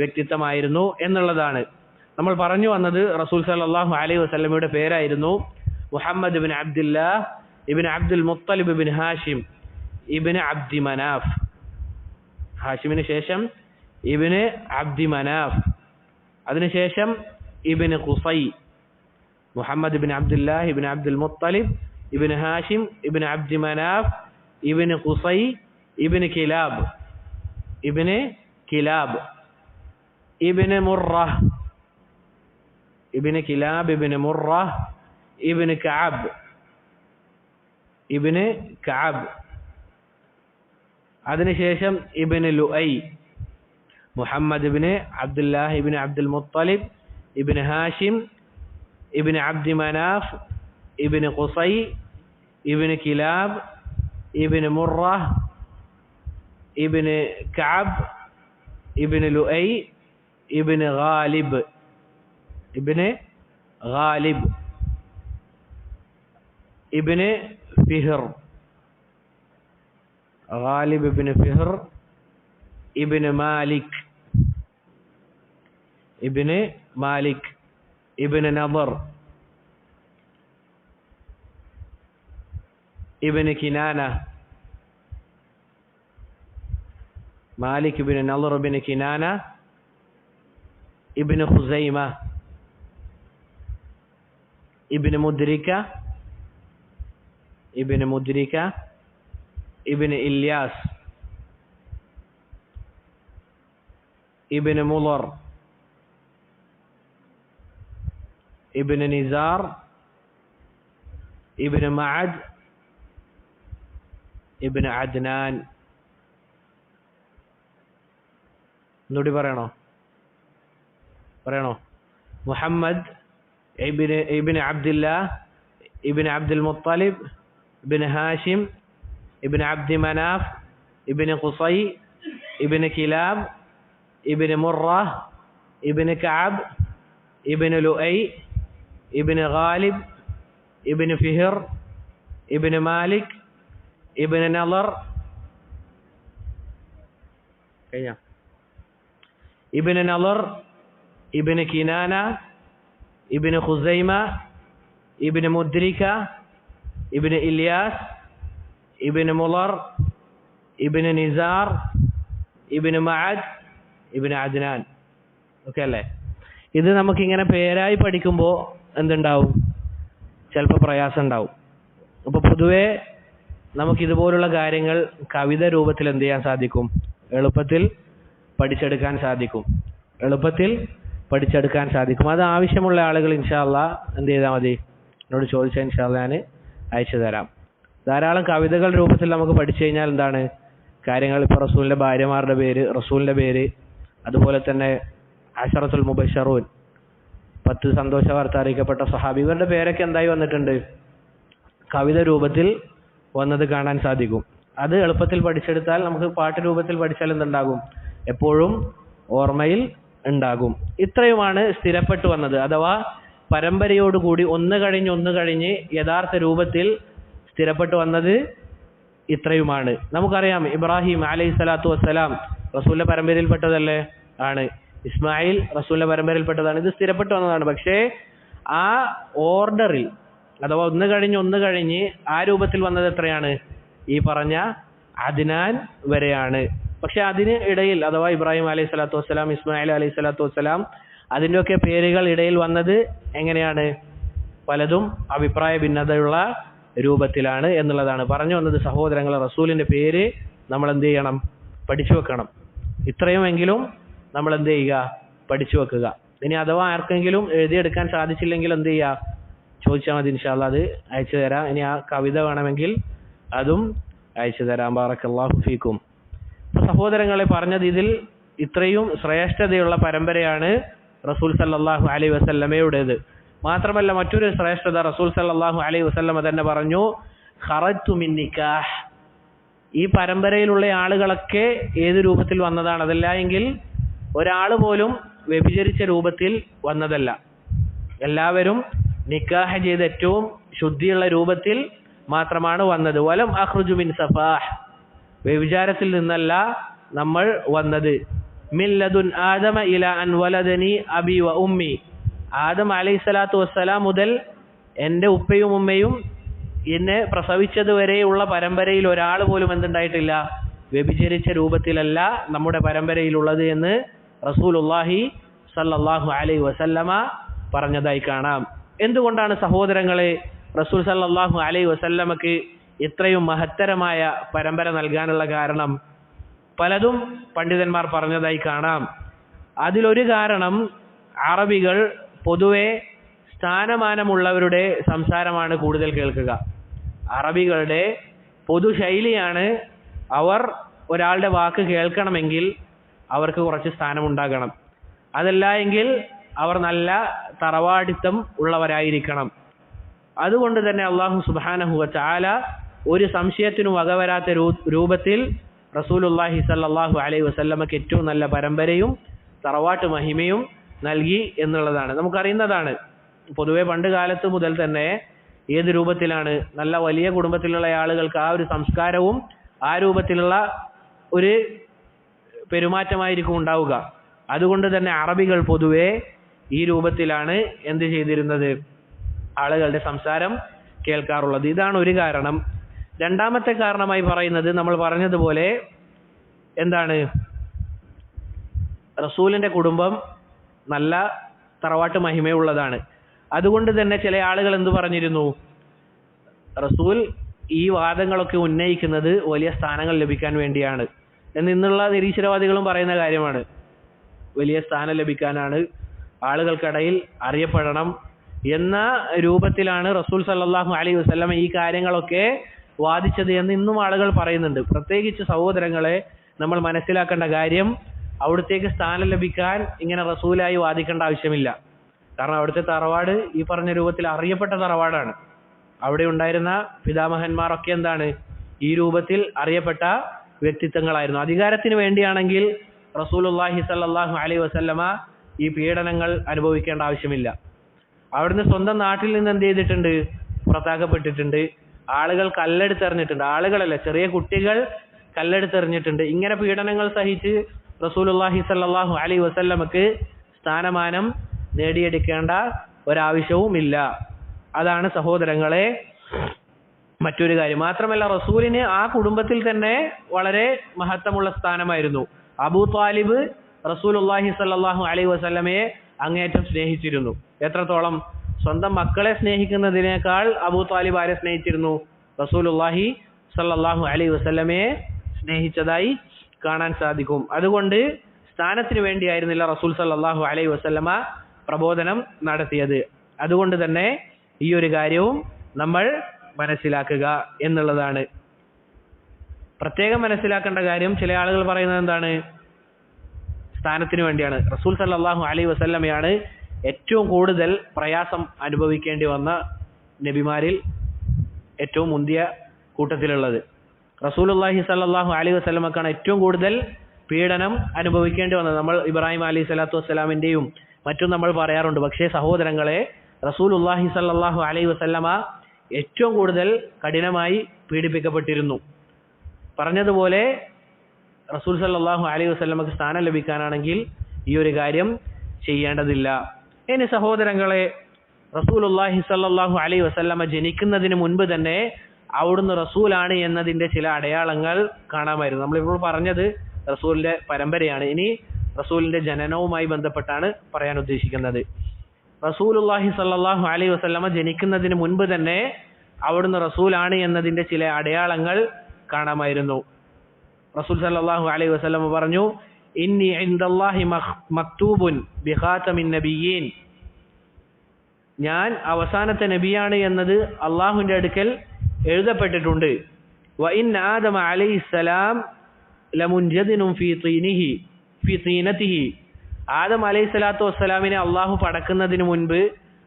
വ്യക്തിത്വമായിരുന്നു എന്നുള്ളതാണ്. നമ്മൾ പറഞ്ഞു വന്നത് റസൂൽ സല്ലല്ലാഹു അലൈഹി വസല്ലമയുടെ പേരായിരുന്നു മുഹമ്മദ് ഇബ്നു അബ്ദുല്ലാഹ് ഇബ്നു അബ്ദുൽ മുത്തലിബ് ഇബ്നു ഹാഷിം ഇബ്നു അബ്ദി മനാഫ്. ഹാഷിമിന് ശേഷം ഇബ്നു അബ്ദി മനാഫ്, അതിനുശേഷം ഇബ്നു ഖുസൈ. മുഹമ്മദ് ഇബ്നു അബ്ദുല്ലാഹ് ഇബ്നു അബ്ദുൽ മുത്തലിബ് ഇബ്നു ഹാഷിം ഇബ്നു അബ്ദി മനാഫ് ഇബ്നു ഖുസൈ ഇബ്നു കിലാബ് ഇബ്നു മുറ ഇബ്നു കിലാബ് ഇബ്നു മുറ ഇബ്നു കഅബ്, അതിനുശേഷം ഇബ്നു ലുഐ. മുഹമ്മദ് ഇബ്നു അബ്ദുല്ലാഹ് ഇബ്നു അബ്ദുൽ മുത്തലിബ് ഇബ്നു ഹാഷിം ഇബ്നു അബ്ദി മനാഫ് ഇബ്നു ഖുസൈ ഇബ്നു കിലാബ് ഇബ്നു മുറ ഇബ്നു കഅബ് ഇബ്നു ലുഐ ഇബ്നു ഗാലിബ് ഇബ്നു ഫിഹർ, ഗാലിബ് ഇബ്നു ഫിഹർ ഇബ്നു മാലിക് ഇബ്നു നദർ ഇബ്നു കിനാന, മാലിക് ഇബ്നു നദർ ഇബ്നു കിനാന ഇബ്നു ഖുസൈമ ഇബ്നു മുദ്രിക ഇബ്നു ഇല്യാസ് ഇബ്നു മുളർ ഇബ്നു നിസാർ ഇബ്നു മഅദ് ഇബ്നു അദ്നാൻ. ഒന്നുകൂടി പറയണോ? മുഹമ്മദ് ഇബ്നു അബ്ദുല്ലാഹ് ഇബ്നു അബ്ദുൽ മുത്തലിബ് ഇബ്നു ഹാഷിം ഇബ്നു അബ്ദി മനാഫ് ഇബ്നു ഖുസൈ ഇബ്നു കിലാബ് ഇബ്നു മുറ ഇബ്നു കഅബ് ഇബ്നു ലുഐ ഇബ്നു ഗാലിബ് ഇബ്നു ഫിഹർ ഇബ്നു മാലിക് ഇബ്നു നദർ ഇബ്നു കിനാന ഇബ്നു ഖുസൈമ ഇബ്നു മുദ്രിക ഇബ്നു ഇല്യാസ്, ഇബ്നു മുളർ, ഇബ്നു നിസാർ, ഇബ്നു മഅദ്, ഇബ്നു അദ്നാൻ. ഓക്കെ അല്ലേ? ഇത് നമുക്കിങ്ങനെ പേരായി പഠിക്കുമ്പോൾ എന്തുണ്ടാവും? ചിലപ്പോൾ പ്രയാസം ഉണ്ടാവും. അപ്പോൾ പൊതുവേ നമുക്കിതുപോലുള്ള കാര്യങ്ങൾ കവിത രൂപത്തിൽ എന്ത് ചെയ്യാൻ സാധിക്കും? എളുപ്പത്തിൽ പഠിച്ചെടുക്കാൻ സാധിക്കും. അത് ആവശ്യമുള്ള ആളുകൾ ഇൻഷാ അല്ലാഹ് എന്ത് ചെയ്താൽ മതി? എന്നോട് ചോദിച്ചാൽ ഇൻഷാ അല്ലാഹ് ഞാൻ അയച്ചു തരാം. ധാരാളം കവിതകൾ രൂപത്തിൽ നമുക്ക് പഠിച്ചു കഴിഞ്ഞാൽ എന്താണ് കാര്യങ്ങൾ? ഇപ്പോൾ റസൂലിൻ്റെ ഭാര്യമാരുടെ പേര്, റസൂലിൻ്റെ പേര്, അതുപോലെ തന്നെ അശറത്തുൽ മുബശ്ശറൂൻ, 10 സന്തോഷ വാർത്ത അറിയിക്കപ്പെട്ട സ്വഹാബി, ഇവരുടെ പേരൊക്കെ എന്തായി വന്നിട്ടുണ്ട്? കവിത രൂപത്തിൽ വന്നത് കാണാൻ സാധിക്കും. അത് എളുപ്പത്തിൽ പഠിച്ചെടുത്താൽ നമുക്ക് പാട്ട് രൂപത്തിൽ പഠിച്ചാൽ എന്തുണ്ടാകും? എപ്പോഴും ഓർമ്മയിൽ ഉണ്ടാകും. ഇത്രയുമാണ് സ്ഥിരപ്പെട്ടു വന്നത്. അഥവാ പരമ്പരയോടുകൂടി ഒന്ന് കഴിഞ്ഞ് യഥാർത്ഥ രൂപത്തിൽ സ്ഥിരപ്പെട്ടു വന്നത് ഇത്രയുമാണ്. നമുക്കറിയാം ഇബ്രാഹിം അലൈഹിസ്സലാത്തു വസ്സലാം റസൂലിന്റെ പരമ്പരയിൽപ്പെട്ടതല്ലേ? ആണ്. ഇസ്മായിൽ റസൂലിന്റെ പരമ്പരയിൽപ്പെട്ടതാണ്. ഇത് സ്ഥിരപ്പെട്ടു വന്നതാണ്. പക്ഷേ ആ ഓർഡറിൽ അഥവാ ഒന്ന് കഴിഞ്ഞ് ആ രൂപത്തിൽ വന്നത് എത്രയാണ്? ഈ പറഞ്ഞ അദ്നാൻ വരെയാണ്. പക്ഷെ അതിന് ഇടയിൽ അഥവാ ഇബ്രാഹിം അലൈഹി സ്വലാത്തു വസ്സലാം, ഇസ്മായിൽ അലൈഹി സ്വലാത്തു വസ്സലാം, അതിൻ്റെയൊക്കെ പേരുകൾ ഇടയിൽ വന്നത് എങ്ങനെയാണ്? പലതും അഭിപ്രായ ഭിന്നതയുള്ള രൂപത്തിലാണ് എന്നുള്ളതാണ് പറഞ്ഞു വന്നത്. സഹോദരങ്ങളെ, റസൂലിന്റെ പേര് നമ്മൾ എന്ത് ചെയ്യണം? പഠിച്ചു വെക്കണം. ഇത്രയുമെങ്കിലും നമ്മൾ എന്ത് ചെയ്യുക? പഠിച്ചു വെക്കുക. ഇനി അഥവാ ആർക്കെങ്കിലും എഴുതിയെടുക്കാൻ സാധിച്ചില്ലെങ്കിൽ എന്ത് ചെയ്യുക? ചോദിച്ചാൽ മതി, ഇൻഷാ അല്ലാഹ് അത് അയച്ചു തരാം. ഇനി ആ കവിത വേണമെങ്കിൽ അതും അയച്ചു തരാം. ബാറക്കല്ലാഹു ഫീക്കും. സഹോദരങ്ങളെ, പറഞ്ഞത് ഇതിൽ ഇത്രയും ശ്രേഷ്ഠതയുള്ള പരമ്പരയാണ് റസൂൽ സല്ലല്ലാഹു അലൈഹി വസല്ലമയുടേത്. മാത്രമല്ല മറ്റൊരു ശ്രേഷ്ഠത റസൂൽ സല്ലല്ലാഹു അലൈഹി വസല്ലമ തന്നെ പറഞ്ഞു, ഖറജ്തു മിൻ നിക്കാഹ്. ഈ പരമ്പരയിലുള്ള ആളുകളൊക്കെ ഏത് രൂപത്തിൽ വന്നതാണ്? അതല്ല എങ്കിൽ ഒരാൾ പോലും വ്യഭിചരിച്ച രൂപത്തിൽ വന്നതല്ല. എല്ലാവരും നിക്കാഹ് ചെയ്ത് ഏറ്റവും ശുദ്ധിയുള്ള രൂപത്തിൽ മാത്രമാണ് വന്നത്. വലം അഖ്റുജു മിൻ സഫാഹ്. വ്യഭിചാരത്തിൽ നിന്നല്ല നമ്മൾ വന്നത്. മിൻ ലദുൻ ആദമ ഇല അൻ വലദനി അബി വ ഉമ്മി. ആദം അലൈഹിസ്സലാത്തു വസ്സലാം മുതൽ എൻ്റെ ഉപ്പയും ഉമ്മയും എന്നെ പ്രസവിച്ചത് വരെയുള്ള പരമ്പരയിൽ ഒരാൾ പോലും എന്തുണ്ടായിട്ടില്ല? വ്യഭിചരിച്ച രൂപത്തിലല്ല നമ്മുടെ പരമ്പരയിലുള്ളത് എന്ന് റസൂലുള്ളാഹി സല്ലല്ലാഹു അലൈഹി വസല്ലമ പറഞ്ഞതായി കാണാം. എന്തുകൊണ്ടാണ് സഹോദരങ്ങളെ റസൂൽ സല്ലല്ലാഹു അലൈഹി വസല്ലമക്ക് ഇത്രയും മഹത്തരമായ പരമ്പര നൽകാനുള്ള കാരണം? പലതും പണ്ഡിതന്മാർ പറഞ്ഞതായി കാണാം. അതിലൊരു കാരണം അറബികൾ പൊതുവെ സ്ഥാനമാനമുള്ളവരുടെ സംസാരമാണ് കൂടുതൽ കേൾക്കുക. അറബികളുടെ പൊതു ശൈലിയാണ് അവർ ഒരാളുടെ വാക്ക് കേൾക്കണമെങ്കിൽ അവർക്ക് കുറച്ച് സ്ഥാനമുണ്ടാകണം. അതല്ല എങ്കിൽ അവർ നല്ല തറവാടിത്തം ഉള്ളവരായിരിക്കണം. അതുകൊണ്ട് തന്നെ അല്ലാഹു സുബ്ഹാനഹു വ തആല ഒരു സംശയത്തിനും വകവരാത്ത രൂപത്തിൽ റസൂലുള്ളാഹി സ്വല്ലല്ലാഹു അലൈഹി വസല്ലമക്ക് ഏറ്റവും നല്ല പരമ്പരയും തറവാട്ട് മഹിമയും നൽകി എന്നുള്ളതാണ് നമുക്കറിയുന്നതാണ്. പൊതുവെ പണ്ട് കാലത്ത് മുതൽ തന്നെ ഏത് രൂപത്തിലാണ്? നല്ല വലിയ കുടുംബത്തിലുള്ള ആളുകൾക്ക് ആ ഒരു സംസ്കാരവും ആ രൂപത്തിലുള്ള ഒരു പെരുമാറ്റമായിരിക്കും ഉണ്ടാവുക. അതുകൊണ്ട് തന്നെ അറബികൾ പൊതുവെ ഈ രൂപത്തിലാണ് എന്ത് ചെയ്തിരുന്നത്? ആളുകളുടെ സംസാരം കേൾക്കാറുള്ളത്. ഇതാണ് ഒരു കാരണം. രണ്ടാമത്തെ കാരണമായി പറയുന്നത് നമ്മൾ പറഞ്ഞതുപോലെ എന്താണ്? റസൂലിന്റെ കുടുംബം നല്ല തറവാട്ട് മഹിമയുള്ളതാണ്. അതുകൊണ്ട് തന്നെ ചില ആളുകൾ എന്തു പറഞ്ഞിരുന്നു? റസൂൽ ഈ വാദങ്ങളൊക്കെ ഉന്നയിക്കുന്നത് വലിയ സ്ഥാനങ്ങൾ ലഭിക്കാൻ വേണ്ടിയാണ് എന്നുള്ള നിരീശ്വരവാദികളും പറയുന്ന കാര്യമാണ്. വലിയ സ്ഥാനം ലഭിക്കാനാണ്, ആളുകൾക്കിടയിൽ അറിയപ്പെടണം എന്ന രൂപത്തിലാണ് റസൂൽ സല്ലല്ലാഹു അലൈഹി വസല്ലം ഈ കാര്യങ്ങളൊക്കെ വാദിച്ചത് എന്ന് ഇന്നും ആളുകൾ പറയുന്നുണ്ട്. പ്രത്യേകിച്ച് സഹോദരങ്ങളെ, നമ്മൾ മനസ്സിലാക്കേണ്ട കാര്യം, അവിടത്തേക്ക് സ്ഥാനം ലഭിക്കാൻ ഇങ്ങനെ റസൂലായി വാദിക്കേണ്ട ആവശ്യമില്ല. കാരണം അവിടുത്തെ തറവാട് ഈ പറഞ്ഞ രൂപത്തിൽ അറിയപ്പെട്ട തറവാടാണ്. അവിടെ ഉണ്ടായിരുന്ന പിതാമഹന്മാരൊക്കെ എന്താണ്? ഈ രൂപത്തിൽ അറിയപ്പെട്ട വ്യക്തിത്വങ്ങളായിരുന്നു. അധികാരത്തിന് വേണ്ടിയാണെങ്കിൽ റസൂലുള്ളാഹി സ്വല്ലല്ലാഹു അലൈഹി വസല്ലമ ഈ പീഡനങ്ങൾ അനുഭവിക്കേണ്ട ആവശ്യമില്ല. അവിടുന്ന് സ്വന്തം നാട്ടിൽ നിന്ന് എന്ത് ചെയ്തിട്ടുണ്ട്? പുറത്താക്കപ്പെട്ടിട്ടുണ്ട്. ആളുകൾ കല്ലെടുത്തെറിഞ്ഞിട്ടുണ്ട്. ആളുകളല്ല, ചെറിയ കുട്ടികൾ കല്ലെടുത്തെറിഞ്ഞിട്ടുണ്ട്. ഇങ്ങനെ പീഡനങ്ങൾ സഹിച്ച് റസൂലുള്ളാഹി സ്വല്ലല്ലാഹു അലൈഹി വസല്ലമക്ക് സ്ഥാനമാനം നേടിയെടുക്കേണ്ട ഒരാവശ്യവും ഇല്ല. അതാണ് സഹോദരങ്ങളെ മറ്റൊരു കാര്യം. മാത്രമല്ല റസൂലിന് ആ കുടുംബത്തിൽ തന്നെ വളരെ മഹത്വമുള്ള സ്ഥാനമായിരുന്നു. അബൂ ത്വാലിബ് റസൂലുള്ളാഹി സ്വല്ലല്ലാഹു അലൈഹി വസല്ലമയെ അങ്ങേയറ്റം സ്നേഹിച്ചിരുന്നു. എത്രത്തോളം? സ്വന്തം മക്കളെ സ്നേഹിക്കുന്നതിനേക്കാൾ അബൂ ത്വാലിബ് ആരെ സ്നേഹിച്ചിരുന്നു? റസൂലുള്ളാഹി സ്വല്ലല്ലാഹു അലൈഹി വസല്ലമയെ സ്നേഹിച്ചതായി കാണാൻ സാധിക്കും. അതുകൊണ്ട് സ്ഥാനത്തിന് വേണ്ടിയായിരുന്നില്ല റസൂൽ സല്ലല്ലാഹു അലൈഹി വസല്ലമ പ്രബോധനം നടത്തിയത്. അതുകൊണ്ട് തന്നെ ഈ ഒരു കാര്യവും നമ്മൾ മനസ്സിലാക്കുക എന്നുള്ളതാണ്. പ്രത്യേകം മനസ്സിലാക്കേണ്ട കാര്യം, ചില ആളുകൾ പറയുന്നത് എന്താണ്? സ്ഥാനത്തിന് വേണ്ടിയാണ്. റസൂൽ സല്ലല്ലാഹു അലൈഹി വസല്ലമയാണ് ഏറ്റവും കൂടുതൽ പ്രയാസം അനുഭവിക്കേണ്ടി വന്ന നബിമാരിൽ ഏറ്റവും മുന്തിയ കൂട്ടത്തിലുള്ളത്. റസൂലുള്ളാഹി സല്ലല്ലാഹു അലൈഹി വസല്ലമക്കാണ് ഏറ്റവും കൂടുതൽ പീഡനം അനുഭവിക്കേണ്ടി വന്നത്. നമ്മൾ ഇബ്രാഹിം അലൈഹി സ്വലാത്തു വസ്സലാമിൻ്റെയും മറ്റും നമ്മൾ പറയാറുണ്ട്. പക്ഷേ സഹോദരങ്ങളെ, റസൂലുള്ളാഹി സല്ലല്ലാഹു അലൈഹി വസല്ലമ ഏറ്റവും കൂടുതൽ കഠിനമായി പീഡിപ്പിക്കപ്പെട്ടിരുന്നു. പറഞ്ഞതുപോലെ റസൂൽ സല്ലല്ലാഹു അലൈഹി വസല്ലമക്ക് സ്ഥാനം ലഭിക്കാനാണെങ്കിൽ ഈ ഒരു കാര്യം ചെയ്യേണ്ടതില്ല. ഇനി സഹോദരങ്ങളെ, റസൂലുള്ളാഹി സല്ലല്ലാഹു അലൈഹി വസല്ലമ ജനിക്കുന്നതിന് മുൻപ് തന്നെ അവിടുന്ന് റസൂലാണ് എന്നതിൻ്റെ ചില അടയാളങ്ങൾ കാണാമായിരുന്നു. നമ്മളിപ്പോൾ പറഞ്ഞത് റസൂലിൻ്റെ പരമ്പരയാണ്. ഇനി റസൂലിൻ്റെ ജനനവുമായി ബന്ധപ്പെട്ടാണ് പറയാൻ ഉദ്ദേശിക്കുന്നത്. റസൂലുള്ളാഹി സല്ലല്ലാഹു അലൈഹി വസല്ലമ ജനിക്കുന്നതിന് മുൻപ് തന്നെ അവിടുന്ന് റസൂലാണ് എന്നതിൻ്റെ ചില അടയാളങ്ങൾ കാണാമായിരുന്നു. റസൂൽ സല്ലല്ലാഹു അലൈഹി വസല്ലമ പറഞ്ഞു, ഇന്നി ഇൻദല്ലാഹി മക്തൂബുൻ ബിഖാതമിൻ നബിയ്യീൻ, ഞാൻ അവസാനത്തെ നബിയാണ് എന്നത് അള്ളാഹുവിൻ്റെ അടുക്കൽ എഴുതപ്പെട്ടിട്ടുണ്ട്. വ ഇൻ ആദമ അലൈഹിസ്സലാം ലമുൻജദിനും ഫീ തീനതിഹി, ആദം അലൈഹി സ്വലാത്തു വസ്സലാമിനെ അള്ളാഹു പടക്കുന്നതിന് മുൻപ്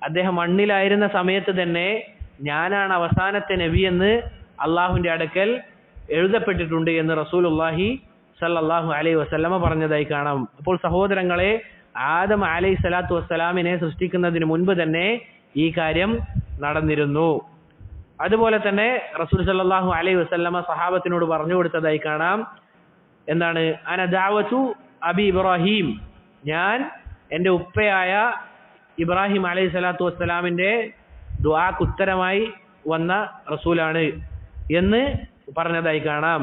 അദ്ദേഹം മണ്ണിലായിരുന്ന സമയത്ത് തന്നെ ഞാനാണ് അവസാനത്തെ നബി എന്ന് അള്ളാഹുവിൻ്റെ അടുക്കൽ എഴുതപ്പെട്ടിട്ടുണ്ട് എന്ന് റസൂലുള്ളാഹി സല്ലല്ലാഹു അലൈഹി വസല്ലമ പറഞ്ഞതായി കാണാം. അപ്പോൾ സഹോദരങ്ങളെ, ആദം അലൈഹി സ്വലാത്തു വസ്സലാമിനെ സൃഷ്ടിക്കുന്നതിന് മുൻപ് തന്നെ ഈ കാര്യം നടന്നിരുന്നു. അതുപോലെ തന്നെ റസൂൽ സല്ലല്ലാഹു അലൈഹി വസല്ലമ സഹാബത്തിനോട് പറഞ്ഞു കൊടുത്തതായി കാണാം. എന്താണ്? അന ദഅവതു അബി ഇബ്രാഹിം, ഞാൻ എൻ്റെ ഉപ്പയായ ഇബ്രാഹിം അലൈഹി സ്വലാത്തു വസ്സലാമിൻ്റെ ദുആക്ക് ഉത്തരമായി വന്ന റസൂലാണ് എന്ന് പറഞ്ഞതായി കാണാം.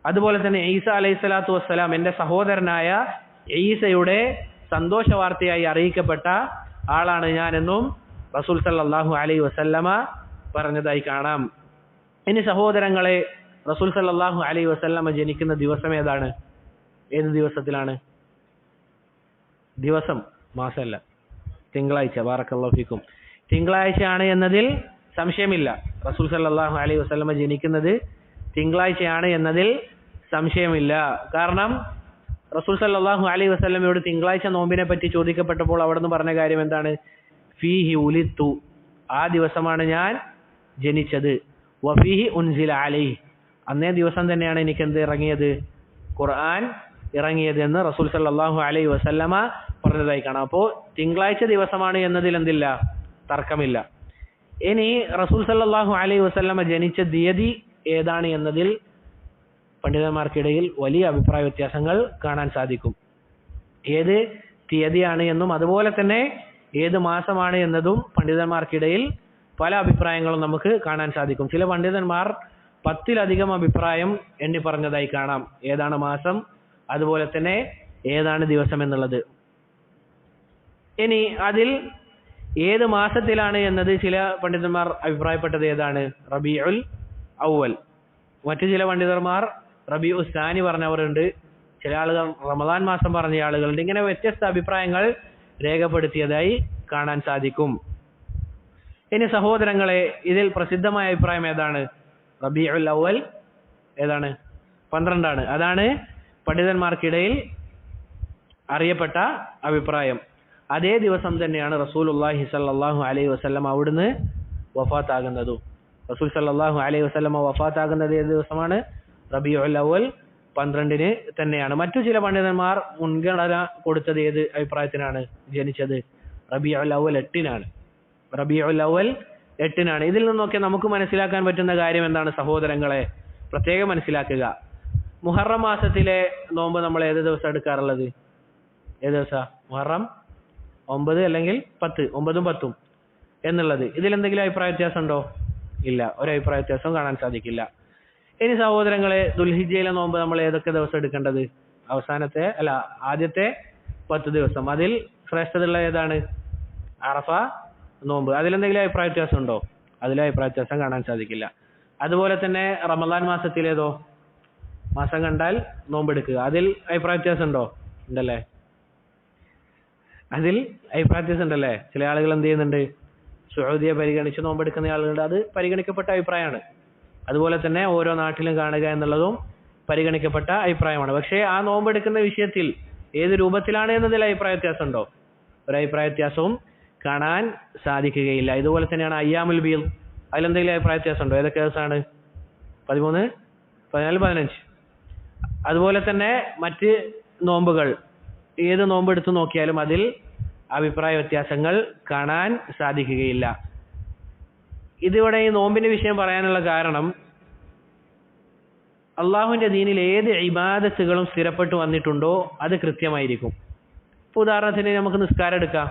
അതുപോലെ തന്നെ ഈസ അലൈഹി സ്വലാത്തു വസ്സലാം, എൻ്റെ സഹോദരനായ ഈസയുടെ സന്തോഷ വാർത്തയായി അറിയിക്കപ്പെട്ട ആളാണ് ഞാനെന്നും റസൂൽ സല്ലല്ലാഹു അലൈഹി വസല്ലമ പറഞ്ഞതായി കാണാം. ഇനി സഹോദരങ്ങളെ, റസൂൽ സല്ലല്ലാഹു അലൈഹി വസല്ലമ ജനിക്കുന്ന ദിവസം ഏതാണ്? ഏത് ദിവസത്തിലാണ്? ദിവസം, മാസമല്ല, തിങ്കളാഴ്ച. ബാറക്കല്ലാഹു ഫീക്കും. തിങ്കളാഴ്ചയാണ് എന്നതിൽ സംശയമില്ല. റസൂൽ സല്ലല്ലാഹു അലൈഹി വസല്ലമ ജനിക്കുന്നത് തിങ്കളാഴ്ചയാണ് എന്നതിൽ സംശയമില്ല. കാരണം റസൂൽ സല്ലല്ലാഹു അലൈഹി വസല്ലമയോട് തിങ്കളാഴ്ച നോമ്പിനെ പറ്റി ചോദിക്കപ്പെട്ടപ്പോൾ അവിടുന്ന് പറഞ്ഞ കാര്യം എന്താണ്? ഫീഹി ഉലിത്തു, ആ ദിവസമാണ് ഞാൻ ജനിച്ചത്. വഫീഹി ഉൻസില അലൈഹി, അന്നേ ദിവസം തന്നെയാണ് എനിക്ക് എന്ത് ഇറങ്ങിയത്? ഖുർആൻ ഇറങ്ങിയത് എന്ന് റസൂൽ സല്ലല്ലാഹു അലൈഹി വസല്ലമ പറഞ്ഞതായി കാണാം. അപ്പോൾ തിങ്കളാഴ്ച ദിവസമാണ് എന്നതിൽ എന്തില്ല? തർക്കമില്ല. ഇനി റസൂൽ സല്ലല്ലാഹു അലൈഹി വസല്ലമ ജനിച്ച തീയതി ഏതാണ് എന്നതിൽ പണ്ഡിതന്മാർക്കിടയിൽ വലിയ അഭിപ്രായ വ്യത്യാസങ്ങൾ കാണാൻ സാധിക്കും. ഏത് തീയതിയാണ് എന്നും അതുപോലെ തന്നെ ഏത് മാസമാണ് എന്നതും പണ്ഡിതന്മാർക്കിടയിൽ പല അഭിപ്രായങ്ങളും നമുക്ക് കാണാൻ സാധിക്കും. ചില പണ്ഡിതന്മാർ 10-ലധികം അഭിപ്രായം എണ്ണി പറഞ്ഞതായി കാണാം. ഏതാണ് മാസം, അതുപോലെ തന്നെ ഏതാണ് ദിവസം എന്നുള്ളത്. ഇനി അതിൽ ഏത് മാസത്തിലാണ് എന്നത് ചില പണ്ഡിതന്മാർ അഭിപ്രായപ്പെട്ടത് ഏതാണ്? റബീഉൽ അവ്വൽ. മറ്റു ചില പണ്ഡിതന്മാർ റബീഉ സാനി പറഞ്ഞവരുണ്ട്. ചില ആളുകൾ റമദാൻ മാസം പറഞ്ഞ ആളുകളുണ്ട്. ഇങ്ങനെ വ്യത്യസ്ത അഭിപ്രായങ്ങൾ രേഖപ്പെടുത്തിയതായി കാണാൻ സാധിക്കും. ഇനി സഹോദരങ്ങളെ, ഇതിൽ പ്രസിദ്ധമായ അഭിപ്രായം ഏതാണ്? റബീഉൽ അവ്വൽ ഏതാണ്? 12 അതാണ് പണ്ഡിതന്മാർക്കിടയിൽ അറിയപ്പെട്ട അഭിപ്രായം. അതേ ദിവസം തന്നെയാണ് റസൂലുള്ളാഹി സ്വല്ലല്ലാഹു അലൈഹി വസല്ലം അവിടുന്ന് വഫാത്താകുന്നതും. റസൂൽ സ്വല്ലല്ലാഹു അലൈഹി വസല്ലം വഫാത്താകുന്നത് ഏത് ദിവസമാണ്? റബീഉൽ അവ്വൽ 12 തന്നെയാണ്. മറ്റു ചില പണ്ഡിതന്മാർ മുൻഗണന കൊടുത്തത് ഏത് അഭിപ്രായത്തിനാണ്? ജനിച്ചത് റബീഉൽ അവ്വൽ 8 റബീഉൽ അവ്വൽ 8 ഇതിൽ നിന്നൊക്കെ നമുക്ക് മനസ്സിലാക്കാൻ പറ്റുന്ന കാര്യം എന്താണ് സഹോദരങ്ങളെ? പ്രത്യേകം മനസ്സിലാക്കുക. മുഹറം മാസത്തിലെ നോമ്പ് നമ്മൾ ഏത് ദിവസം എടുക്കാറുള്ളത്? ഏത് ദിവസമാണ്? മുഹറം 9 അല്ലെങ്കിൽ 10, 9ഉം 10ഉം എന്നുള്ളത്. ഇതിലെന്തെങ്കിലും അഭിപ്രായ വ്യത്യാസം ഉണ്ടോ? ഇല്ല, ഒരു അഭിപ്രായ വ്യത്യാസവും കാണാൻ സാധിക്കില്ല. ഇനി സഹോദരങ്ങളെ, ദുൽഹിജ്ജയിലെ നോമ്പ് നമ്മൾ ഏതൊക്കെ ദിവസം എടുക്കേണ്ടത്? ആദ്യത്തെ 10 ദിവസം. അതിൽ ശ്രേഷ്ഠതയുള്ള ഏതാണ്? അറഫ നോമ്പ്. അതിലെന്തെങ്കിലും അഭിപ്രായ വ്യത്യാസം ഉണ്ടോ? അതിലെ അഭിപ്രായ വ്യത്യാസം കാണാൻ സാധിക്കില്ല. അതുപോലെ തന്നെ റമദാൻ മാസത്തിലേതോ മാസം കണ്ടാൽ നോമ്പെടുക്കുക. അതിൽ അഭിപ്രായ വ്യത്യാസം ഉണ്ടോ? ഉണ്ടല്ലേ? അതിൽ അഭിപ്രായ വ്യത്യാസം ഉണ്ടല്ലേ? ചില ആളുകൾ എന്ത് ചെയ്യുന്നുണ്ട്? സൗദിയെ പരിഗണിച്ച് നോമ്പെടുക്കുന്ന ആളുകളുണ്ട്. അത് പരിഗണിക്കപ്പെട്ട അഭിപ്രായമാണ്. അതുപോലെ തന്നെ ഓരോ നാട്ടിലും കാണുക എന്നുള്ളതും പരിഗണിക്കപ്പെട്ട അഭിപ്രായമാണ്. പക്ഷേ ആ നോമ്പെടുക്കുന്ന വിഷയത്തിൽ ഏത് രൂപത്തിലാണ് എന്നതിൽ അഭിപ്രായ വ്യത്യാസം ഉണ്ടോ? ഒരു അഭിപ്രായ വ്യത്യാസവും കാണാൻ സാധിക്കുകയില്ല. ഇതുപോലെ തന്നെയാണ് അയ്യാമുൽ ബീദ്. അതിലെന്തെങ്കിലും അഭിപ്രായ വ്യത്യാസം ഉണ്ടോ? ഏതൊക്കെ ദിവസമാണ്? 13, 14, 15. അതുപോലെ തന്നെ മറ്റ് നോമ്പുകൾ ഏത് നോമ്പെടുത്ത് നോക്കിയാലും അതിൽ അഭിപ്രായ വ്യത്യാസങ്ങൾ കാണാൻ സാധിക്കുകയില്ല. ഇതിവിടെ ഈ നോമ്പിന്റെ വിഷയം പറയാനുള്ള കാരണം, അള്ളാഹുവിന്റെ ദീനിൽ ഏത് ഇബാദത്തുകളും സ്ഥിരപ്പെട്ടു വന്നിട്ടുണ്ടോ അത് കൃത്യമായിരിക്കും. ഇപ്പോൾ ഉദാഹരണത്തിന് നമുക്ക് നിസ്കാരം എടുക്കാം.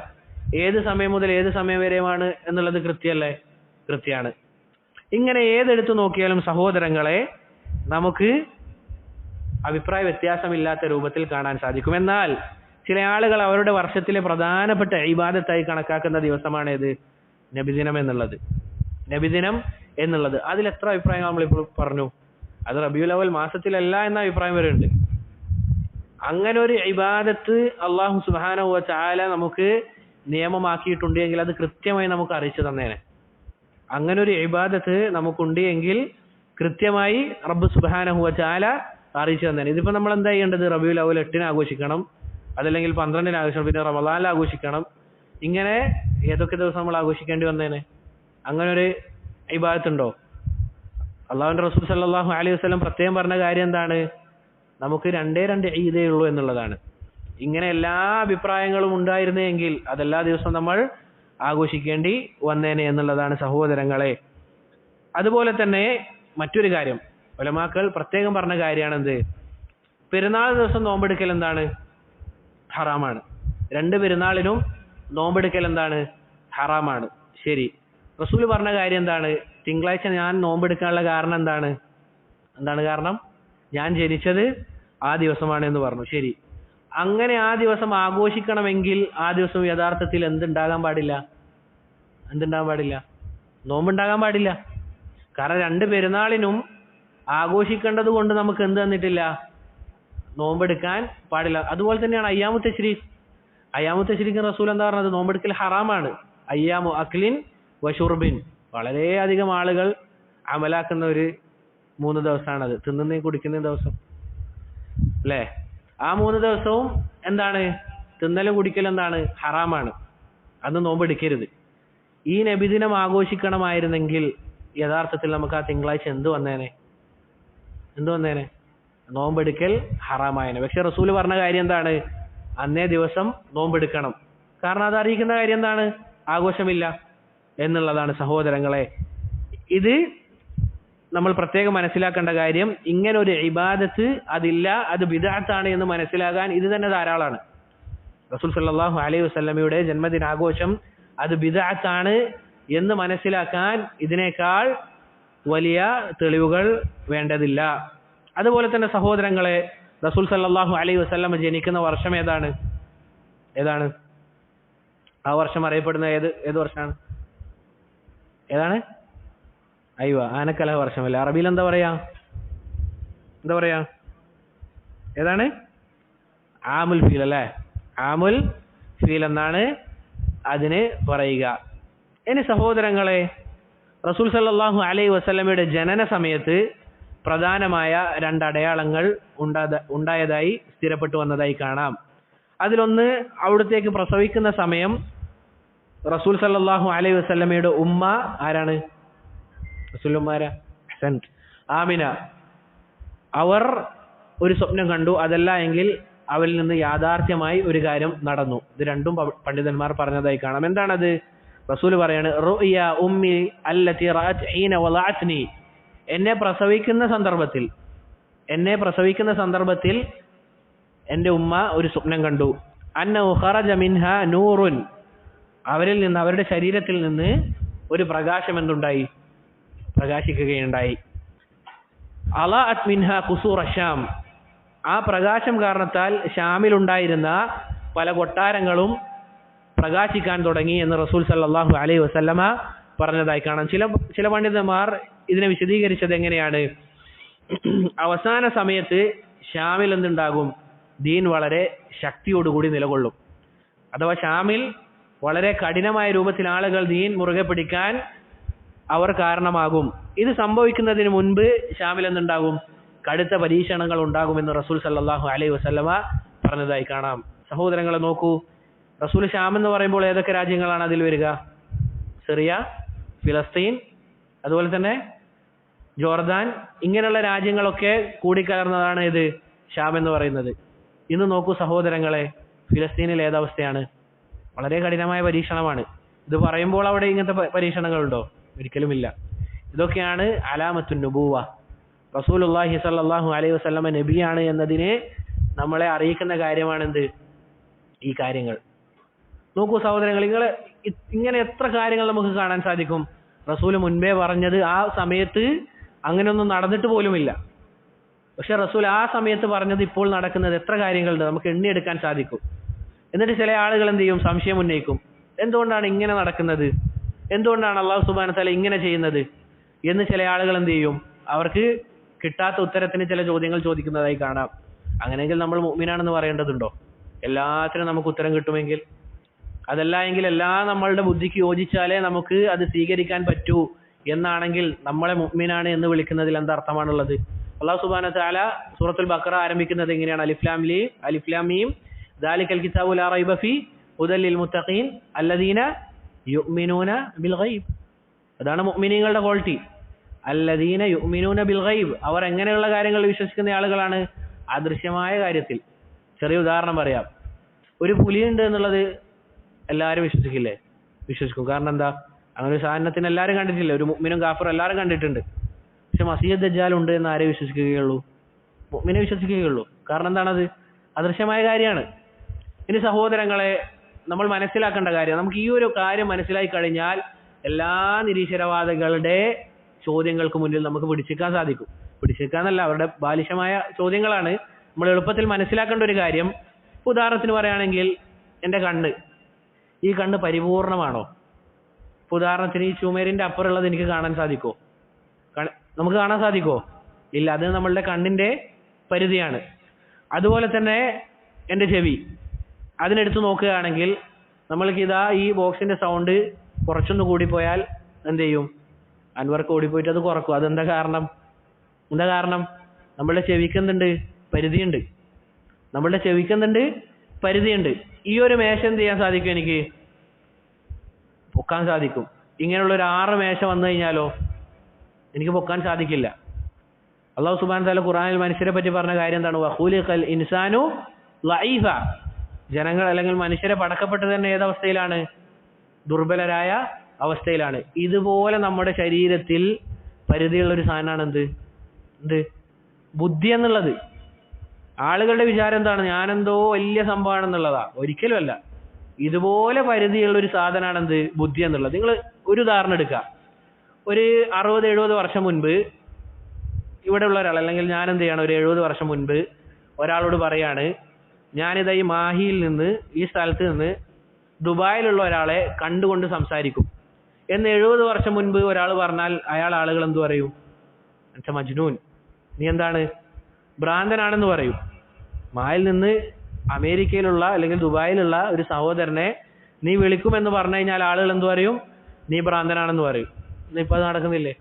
ഏത് സമയം മുതൽ ഏത് സമയം വരെയാണ് എന്നുള്ളത് കൃത്യമല്ലേ? കൃത്യമാണ്. ഇങ്ങനെ ഏതെടുത്ത് നോക്കിയാലും സഹോദരങ്ങളെ നമുക്ക് അഭിപ്രായ വ്യത്യാസമില്ലാത്ത രൂപത്തിൽ കാണാൻ സാധിക്കും. എന്നാൽ ചില ആളുകൾ അവരുടെ വർഷത്തിലെ പ്രധാനപ്പെട്ട ഇബാദത്തായി കണക്കാക്കുന്ന ദിവസമാണേത്? നബിദിനം എന്നുള്ളത്. നബിദിനം എന്നുള്ളത് അതിൽ എത്ര അഭിപ്രായങ്ങൾ നമ്മളിപ്പോൾ പറഞ്ഞു? അത് റബീഉൽ അവൽ മാസത്തിലല്ല എന്ന അഭിപ്രായം വരെ ഉണ്ട്. അങ്ങനെ ഒരു ഇബാദത്ത് അല്ലാഹു സുബ്ഹാനഹു വ തആല നമുക്ക് നിയമമാക്കിയിട്ടുണ്ട് എങ്കിൽ അത് കൃത്യമായി നമുക്ക് അറിയിച്ചു തന്നേനെ. അങ്ങനെ ഒരു ഇബാദത്ത് നമുക്കുണ്ട് എങ്കിൽ കൃത്യമായി റബ്ബ് സുബ്ഹാനഹു വ തആല അറിയിച്ചു തന്നേനെ. ഇതിപ്പോ നമ്മൾ എന്താ ചെയ്യേണ്ടത്? റബീഉൽ അവൽ 8 ആഘോഷിക്കണം, അതല്ലെങ്കിൽ 12 ആഘോഷിക്കണം, പിന്നെ റമദാനിൽ ആഘോഷിക്കണം. ഇങ്ങനെ ഏതൊക്കെ ദിവസം നമ്മൾ ആഘോഷിക്കേണ്ടി വന്നേനെ? അങ്ങനെ ഒരു ഇബാദത്തുണ്ടോ? അള്ളാഹുവിന്റെ റസൂൽ സല്ലല്ലാഹു അലൈഹി വസല്ലം പ്രത്യേകം പറഞ്ഞ കാര്യം എന്താണ്? നമുക്ക് 2 ഈദേ ഉള്ളൂ എന്നുള്ളതാണ്. ഇങ്ങനെ എല്ലാ അഭിപ്രായങ്ങളും ഉണ്ടായിരുന്നെങ്കിൽ അതെല്ലാ ദിവസവും നമ്മൾ ആഘോഷിക്കേണ്ടി വന്നേനെ എന്നുള്ളതാണ് സഹോദരങ്ങളെ. അതുപോലെ തന്നെ മറ്റൊരു കാര്യം ഉലമാക്കൾ പ്രത്യേകം പറഞ്ഞ കാര്യമാണ് എന്ത്? പെരുന്നാൾ ദിവസം നോമ്പെടുക്കൽ എന്താണ്? ഹറാമാണ്. 2 പെരുന്നാളിനും നോമ്പെടുക്കൽ എന്താണ്? ഹറാമാണ്. ശരി, റസൂൽ പറഞ്ഞ കാര്യം എന്താണ്? തിങ്കളാഴ്ച ഞാൻ നോമ്പെടുക്കാനുള്ള കാരണം എന്താണ്? കാരണം? ഞാൻ ജനിച്ചത് ആ ദിവസമാണ് എന്ന് പറഞ്ഞു. ശരി, അങ്ങനെ ആ ദിവസം ആഘോഷിക്കണമെങ്കിൽ ആ ദിവസം യഥാർത്ഥത്തിൽ എന്തുണ്ടാകാൻ പാടില്ല? നോമ്പുണ്ടാകാൻ പാടില്ല. കാരണം 2 പെരുന്നാളിനും ആഘോഷിക്കേണ്ടത് കൊണ്ട് നമുക്ക് എന്ത് തന്നിട്ടില്ല? നോമ്പെടുക്കാൻ പാടില്ല. അതുപോലെ തന്നെയാണ് അയ്യാമു തശ്രീഖ് റസൂൽ എന്താ പറഞ്ഞത്? നോമ്പെടുക്കൽ ഹറാമാണ്. അയ്യാമു അക്ലിൻ വഷുർബിൻ, വളരെയധികം ആളുകൾ അമലാക്കുന്ന ഒരു 3 ദിവസമാണത്. തിന്നുന്നതും കുടിക്കുന്നതും ദിവസം അല്ലേ? ആ 3 ദിവസവും എന്താണ്? തിന്നലും കുടിക്കലും എന്താണ്? ഹറാമാണ്. അന്ന് നോമ്പെടുക്കരുത്. ഈ നബിദിനം ആഘോഷിക്കണമായിരുന്നെങ്കിൽ യഥാർത്ഥത്തിൽ നമുക്ക് ആ തിങ്കളാഴ്ച എന്ത് വന്നേനെ? നോമ്പെടുക്കൽ ഹറാമായേനെ. പക്ഷെ റസൂല് പറഞ്ഞ കാര്യം എന്താണ്? അന്നേ ദിവസം നോമ്പെടുക്കണം. കാരണം അത് അറിയിക്കുന്ന കാര്യം എന്താണ്? ആഘോഷമില്ല എന്നുള്ളതാണ് സഹോദരങ്ങളെ. ഇത് നമ്മൾ പ്രത്യേകം മനസ്സിലാക്കേണ്ട കാര്യം. ഇങ്ങനെ ഒരു ഇബാദത്ത് അതില്ല, അത് ബിദ്അത്താണ് എന്ന് മനസ്സിലാകാൻ ഇത് തന്നെ ധാരാളമാണ്. റസൂൽ സല്ലല്ലാഹു അലൈഹി വസല്ലമയുടെ ജന്മദിനാഘോഷം അത് ബിദ്അത്താണ് എന്ന് മനസ്സിലാക്കാൻ ഇതിനേക്കാൾ വലിയ തെളിവുകൾ വേണ്ടതില്ല. അതുപോലെ തന്നെ സഹോദരങ്ങളെ, റസൂൽ സല്ലല്ലാഹു അലൈഹി വസല്ലമ ജനിക്കുന്ന വർഷം ഏതാണ്? ആ വർഷം അറിയപ്പെടുന്ന ഏത് വർഷമാണ്? ആനക്കലഹ വർഷമല്ലേ? അറബിയിൽ എന്താ പറയാ? ഏതാണ്? ആമുൽ ഫീൽ അല്ലേ? ആമുൽ ഫീൽ എന്നാണ് അതിന് പറയുക. ഇനി സഹോദരങ്ങളെ, റസൂൽ സല്ലല്ലാഹു അലൈഹി വസല്ലമയുടെ ജനന സമയത്ത് പ്രധാനമായ 2 അടയാളങ്ങൾ ഉണ്ടായതായി സ്ഥിരപ്പെട്ടു വന്നതായി കാണാം. അതിലൊന്ന്, അവിടത്തേക്ക് പ്രസവിക്കുന്ന സമയം റസൂൽ സല്ലല്ലാഹു അലൈഹി വസല്ലമയുടെ ഉമ്മ ആരാണ്? ആമിന. അവർ ഒരു സ്വപ്നം കണ്ടു. അതല്ല എങ്കിൽ അവരിൽ നിന്ന് യാഥാർത്ഥ്യമായി ഒരു കാര്യം നടന്നു. ഇത് രണ്ടും പണ്ഡിതന്മാർ പറഞ്ഞതായി കാണാം. എന്താണത്? റസൂൽ പറയാണ്, റുഅയ ഉമ്മി അല്ലതി റഅത് ഹീന വളഅത്നി. എന്നെ പ്രസവിക്കുന്ന സന്ദർഭത്തിൽ എൻ്റെ ഉമ്മ ഒരു സ്വപ്നം കണ്ടു. അന്നഹു ഖറജ മിൻഹ നൂറുൻ. അവരുടെ ശരീരത്തിൽ നിന്ന് ഒരു പ്രകാശം എന്തുണ്ടായി? പ്രകാശിക്കുകയുണ്ടായി. അളഅത് മിൻഹ ഖുസൂറ ഷാം, ആ പ്രകാശം കാരണത്താൽ ഷാമിലുണ്ടായിരുന്ന പല കൊട്ടാരങ്ങളും പ്രകാശിക്കാൻ തുടങ്ങി എന്ന് റസൂൽ സല്ലല്ലാഹു അലൈഹി വസല്ലമ പറഞ്ഞതായി കാണാം. ചില പണ്ഡിതന്മാർ ഇതിനെ വിശദീകരിച്ചത് എങ്ങനെയാണ്? അവസാന സമയത്ത് ഷാമിൽ എന്തുണ്ടാകും? ദീൻ വളരെ ശക്തിയോടുകൂടി നിലകൊള്ളും. അഥവാ ഷാമിൽ വളരെ കഠിനമായ രൂപത്തിൽ ആളുകൾ ദീൻ മുറുകെ പിടിക്കാൻ അവർ കാരണമാകും. ഇത് സംഭവിക്കുന്നതിന് മുൻപ് ഷാമിൽ എന്തുണ്ടാകും? കടുത്ത പരീക്ഷണങ്ങൾ ഉണ്ടാകുമെന്ന് റസൂൽ സല്ലല്ലാഹു അലൈഹി വസല്ലമ പറഞ്ഞതായി കാണാം. സഹോദരങ്ങളെ നോക്കൂ, റസൂൽ ഷാം എന്ന് പറയുമ്പോൾ ഏതൊക്കെ രാജ്യങ്ങളാണ് അതിൽ വരിക? സിറിയ, ഫിലസ്തീൻ, അതുപോലെ തന്നെ ജോർദാൻ, ഇങ്ങനെയുള്ള രാജ്യങ്ങളൊക്കെ കൂടിക്കലർന്നതാണ് ഇത് ഷാം എന്ന് പറയുന്നത്. ഇന്ന് നോക്കൂ സഹോദരങ്ങളെ, ഫിലസ്തീനിൽ ഏതവസ്ഥയാണ്? വളരെ കഠിനമായ പരീക്ഷണമാണ്. ഇത് പറയുമ്പോൾ അവിടെ ഇങ്ങനത്തെ പരീക്ഷണങ്ങളുണ്ടോ? ഒരിക്കലുമില്ല. ഇതൊക്കെയാണ് അലാമത്തുൻ നുബുവ. റസൂലുള്ളാഹി സ്വല്ലല്ലാഹു അലൈഹി വസല്ലമ നബിയാണ് എന്നതിനെ നമ്മളെ അറിയിക്കുന്ന കാര്യമാണെന്ത്? ഈ കാര്യങ്ങൾ. നോക്കൂ സഹോദരങ്ങൾ, ഇങ്ങനെ എത്ര കാര്യങ്ങൾ നമുക്ക് കാണാൻ സാധിക്കും. റസൂൽ മുൻപേ പറഞ്ഞത് ആ സമയത്ത് അങ്ങനെയൊന്നും നടന്നിട്ട് പോലുമില്ല. പക്ഷെ റസൂൽ ആ സമയത്ത് പറഞ്ഞത് ഇപ്പോൾ നടക്കുന്നത് എത്ര കാര്യങ്ങളുണ്ട് നമുക്ക് എണ്ണിയെടുക്കാൻ സാധിക്കും. എന്നിട്ട് ചില ആളുകൾ എന്ത് ചെയ്യും? സംശയം ഉന്നയിക്കും. എന്തുകൊണ്ടാണ് ഇങ്ങനെ നടക്കുന്നത്? എന്തുകൊണ്ടാണ് അല്ലാഹു സുബ്ഹാനഹു വ തആല ഇങ്ങനെ ചെയ്യുന്നത് എന്ന് ചില ആളുകൾ എന്ത് ചെയ്യും? അവർക്ക് കിട്ടാത്ത ഉത്തരത്തിന് ചില ചോദ്യങ്ങൾ ചോദിക്കുന്നതായി കാണാം. അങ്ങനെയെങ്കിൽ നമ്മൾ മുഅ്മിനാണെന്ന് പറയേണ്ടതുണ്ടോ? എല്ലാത്തിനും നമുക്ക് ഉത്തരം കിട്ടുമെങ്കിൽ? അതല്ല എങ്കിൽ എല്ലാം നമ്മളുടെ ബുദ്ധിക്ക് യോജിച്ചാലേ നമുക്ക് അത് സ്വീകരിക്കാൻ പറ്റൂ എന്നാണെങ്കിൽ നമ്മളെ മുഅ്മിനാണ് എന്ന് വിളിക്കുന്നതിൽ എന്താ അർത്ഥമാണുള്ളത്? അല്ലാഹു സുബ്ഹാനഹു വ തആല സൂറത്തുൽ ബഖറ ആരംഭിക്കുന്നത് എങ്ങനെയാണ്? അലിഫ് ലാം മീം ദാലിക്കൽ കിതാബു ലാ റൈബ ഫീ ഹുദൽ ലിൽ മുത്തഖീൻ അല്ലദീന യുഅ്മിനൂന ബിൽ ഗൈബ്. അതാണ് മുഅ്മിനീങ്ങളുടെ ക്വാളിറ്റി. അല്ലദീന യുഅ്മിനൂന ബിൽ ഗൈബ്, അവർ എങ്ങനെയുള്ള കാര്യങ്ങൾ വിശ്വസിക്കുന്ന ആളുകളാണ്? അദൃശ്യമായ കാര്യത്തിൽ. ചെറിയ ഉദാഹരണം പറയാം. ഒരു പുലിയുണ്ട് എന്നുള്ളത് എല്ലാവരും വിശ്വസിക്കില്ലേ? വിശ്വസിക്കും. കാരണം എന്താ? അങ്ങനെ ഒരു സാധനത്തിന് എല്ലാവരും കണ്ടിട്ടില്ല. ഒരു മുഅ്മിനും കാഫിറും എല്ലാവരും കണ്ടിട്ടുണ്ട്. പക്ഷെ മസീഹ് ദജ്ജാൽ ഉണ്ട് എന്ന് ആരെ വിശ്വസിക്കുകയുള്ളൂ? മുഅ്മിനെ വിശ്വസിക്കുകയുള്ളൂ. കാരണം എന്താണത്? അദൃശ്യമായ കാര്യമാണ്. ഇനി സഹോദരങ്ങളെ, നമ്മൾ മനസ്സിലാക്കേണ്ട കാര്യം, നമുക്ക് ഈ ഒരു കാര്യം മനസ്സിലായി കഴിഞ്ഞാൽ എല്ലാ നിരീശ്വരവാദികളുടെ ചോദ്യങ്ങൾക്ക് മുന്നിൽ നമുക്ക് പിടിച്ചേക്കാൻ സാധിക്കും. പിടിച്ചേക്കാന്നല്ല, അവരുടെ ബാലിശമായ ചോദ്യങ്ങളാണ്. നമ്മൾ എളുപ്പത്തിൽ മനസ്സിലാക്കേണ്ട ഒരു കാര്യം, ഉദാഹരണത്തിന് പറയുകയാണെങ്കിൽ എൻ്റെ കണ്ണ്, ഈ കണ്ണ് പരിപൂർണമാണോ? ഉദാഹരണത്തിന് ഈ ചുമരിൻ്റെ അപ്പുറമുള്ളത് എനിക്ക് കാണാൻ സാധിക്കുമോ? നമുക്ക് കാണാൻ സാധിക്കുമോ? ഇല്ല. അത് നമ്മളുടെ കണ്ണിൻ്റെ പരിധിയാണ്. അതുപോലെ തന്നെ എൻ്റെ ചെവി, അതിനെടുത്ത് നോക്കുകയാണെങ്കിൽ നമ്മൾക്ക് ഇതാ ഈ ബോക്സിൻ്റെ സൗണ്ട് കുറച്ചൊന്ന് കൂടിപ്പോയാൽ എന്ത് ചെയ്യും? അൻവർക്ക് ഓടിപ്പോയിട്ട് അത് കുറക്കും. അതെന്താ കാരണം? എന്താ കാരണം? നമ്മളുടെ ചെവിക്കെന്തുണ്ട്? പരിധിയുണ്ട്. നമ്മളുടെ ചെവിക്കെന്തുണ്ട്? പരിധിയുണ്ട്. ഈ ഒരു മേശ എന്ത് ചെയ്യാൻ സാധിക്കും? എനിക്ക് പൊക്കാൻ സാധിക്കും. ഇങ്ങനെയുള്ള ഒരു 6 മേശ വന്നു കഴിഞ്ഞാലോ എനിക്ക് പൊക്കാൻ സാധിക്കില്ല. അല്ലാഹു സുബ്ഹാനഹു വ തആല ഖുർആനിൽ മനുഷ്യരെ പറ്റി പറഞ്ഞ കാര്യം എന്താണ്? വഖുലിഖൽ ഇൻസാനു ലഈഫ. ജനങ്ങൾ അല്ലെങ്കിൽ മനുഷ്യരെ പടക്കപ്പെട്ടത് തന്നെ ഏതവസ്ഥയിലാണ്? ദുർബലരായ അവസ്ഥയിലാണ്. ഇതുപോലെ നമ്മുടെ ശരീരത്തിൽ പരിധിയുള്ള ഒരു സാധനമാണ് എന്ത്? ബുദ്ധി എന്നുള്ളത്. ആളുകളുടെ വിചാരം എന്താണ്? ഞാനെന്തോ വലിയ സംഭവമാണെന്നുള്ളതാ. ഒരിക്കലും അല്ല. ഇതുപോലെ പരിധിയുള്ള ഒരു സാധനമാണ് ബുദ്ധി എന്നുള്ളത്. നിങ്ങൾ ഒരു ഉദാഹരണം എടുക്കുക. ഒരു 60-70 വർഷം മുൻപ് ഇവിടെ ഉള്ള ഒരാൾ, അല്ലെങ്കിൽ ഞാൻ എന്ത് ചെയ്യണം, ഒരു 70 വർഷം മുൻപ് ഒരാളോട് പറയാണ്, ഞാനിതാ ഈ മാഹിയിൽ നിന്ന്, ഈ സ്ഥലത്ത് നിന്ന് ദുബായിലുള്ള ഒരാളെ കണ്ടുകൊണ്ട് സംസാരിക്കും എന്ന് 70 വർഷം മുൻപ് ഒരാൾ പറഞ്ഞാൽ ആളുകൾ എന്തു പറയും? അൻത മജ്നൂൻ, നീ എന്താണ്, ഭ്രാന്തനാണെന്ന് പറയും. മായിൽ നിന്ന് അമേരിക്കയിലുള്ള അല്ലെങ്കിൽ ദുബായിലുള്ള ഒരു സഹോദരനെ നീ വിളിക്കുമെന്ന് പറഞ്ഞു കഴിഞ്ഞാൽ ആളുകൾ എന്തു പറയും? നീ ഭ്രാന്തനാണെന്ന് പറയും. ഇന്നിപ്പോൾ അത് നടക്കുന്നില്ലേ?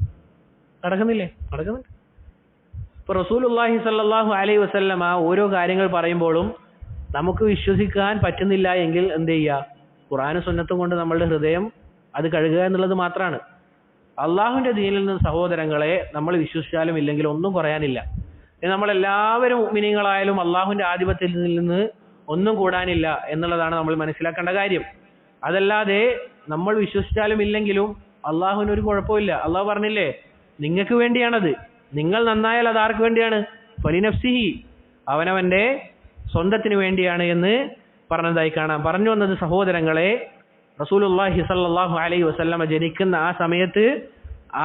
നടക്കുന്നുണ്ട്. ഇപ്പോൾ റസൂലുള്ളാഹി സ്വല്ലല്ലാഹു അലൈഹി വസല്ലമ ഓരോ കാര്യങ്ങൾ പറയുമ്പോഴും നമുക്ക് വിശ്വസിക്കാൻ പറ്റുന്നില്ല എങ്കിൽ എന്ത് ചെയ്യുക? ഖുർആനും സുന്നത്തും കൊണ്ട് നമ്മളുടെ ഹൃദയം അത് കഴുകുക എന്നുള്ളത് മാത്രമാണ്. അള്ളാഹുവിൻ്റെ ദീനിൽ നിന്ന് സഹോദരങ്ങളെ നമ്മൾ വിശ്വസിച്ചാലും ഇല്ലെങ്കിലും ഒന്നും കുറയാനില്ല. നമ്മളെല്ലാവരും മുഅ്മിനീങ്ങളായാലും അള്ളാഹുവിൻ്റെ ആധിപത്യത്തിൽ നിന്ന് ഒന്നും കൂടാനില്ല എന്നുള്ളതാണ് നമ്മൾ മനസ്സിലാക്കേണ്ട കാര്യം. അതല്ലാതെ നമ്മൾ വിശ്വസിച്ചാലും ഇല്ലെങ്കിലും അള്ളാഹുവിന് ഒരു കുഴപ്പമില്ല. അള്ളാഹു പറഞ്ഞില്ലേ, നിങ്ങൾക്ക് വേണ്ടിയാണത്. നിങ്ങൾ നന്നായാൽ അത് ആർക്ക് വേണ്ടിയാണ്? ഫലിനഫ്സിഹി, അവനവൻ്റെ സ്വന്തത്തിന് വേണ്ടിയാണ് എന്ന് പറഞ്ഞതായി കാണാം. പറഞ്ഞു വന്നത് സഹോദരങ്ങളെ, റസൂലുള്ളാഹി സ്വല്ലല്ലാഹു അലൈഹി വസല്ലമ ജനിക്കുന്ന ആ സമയത്ത്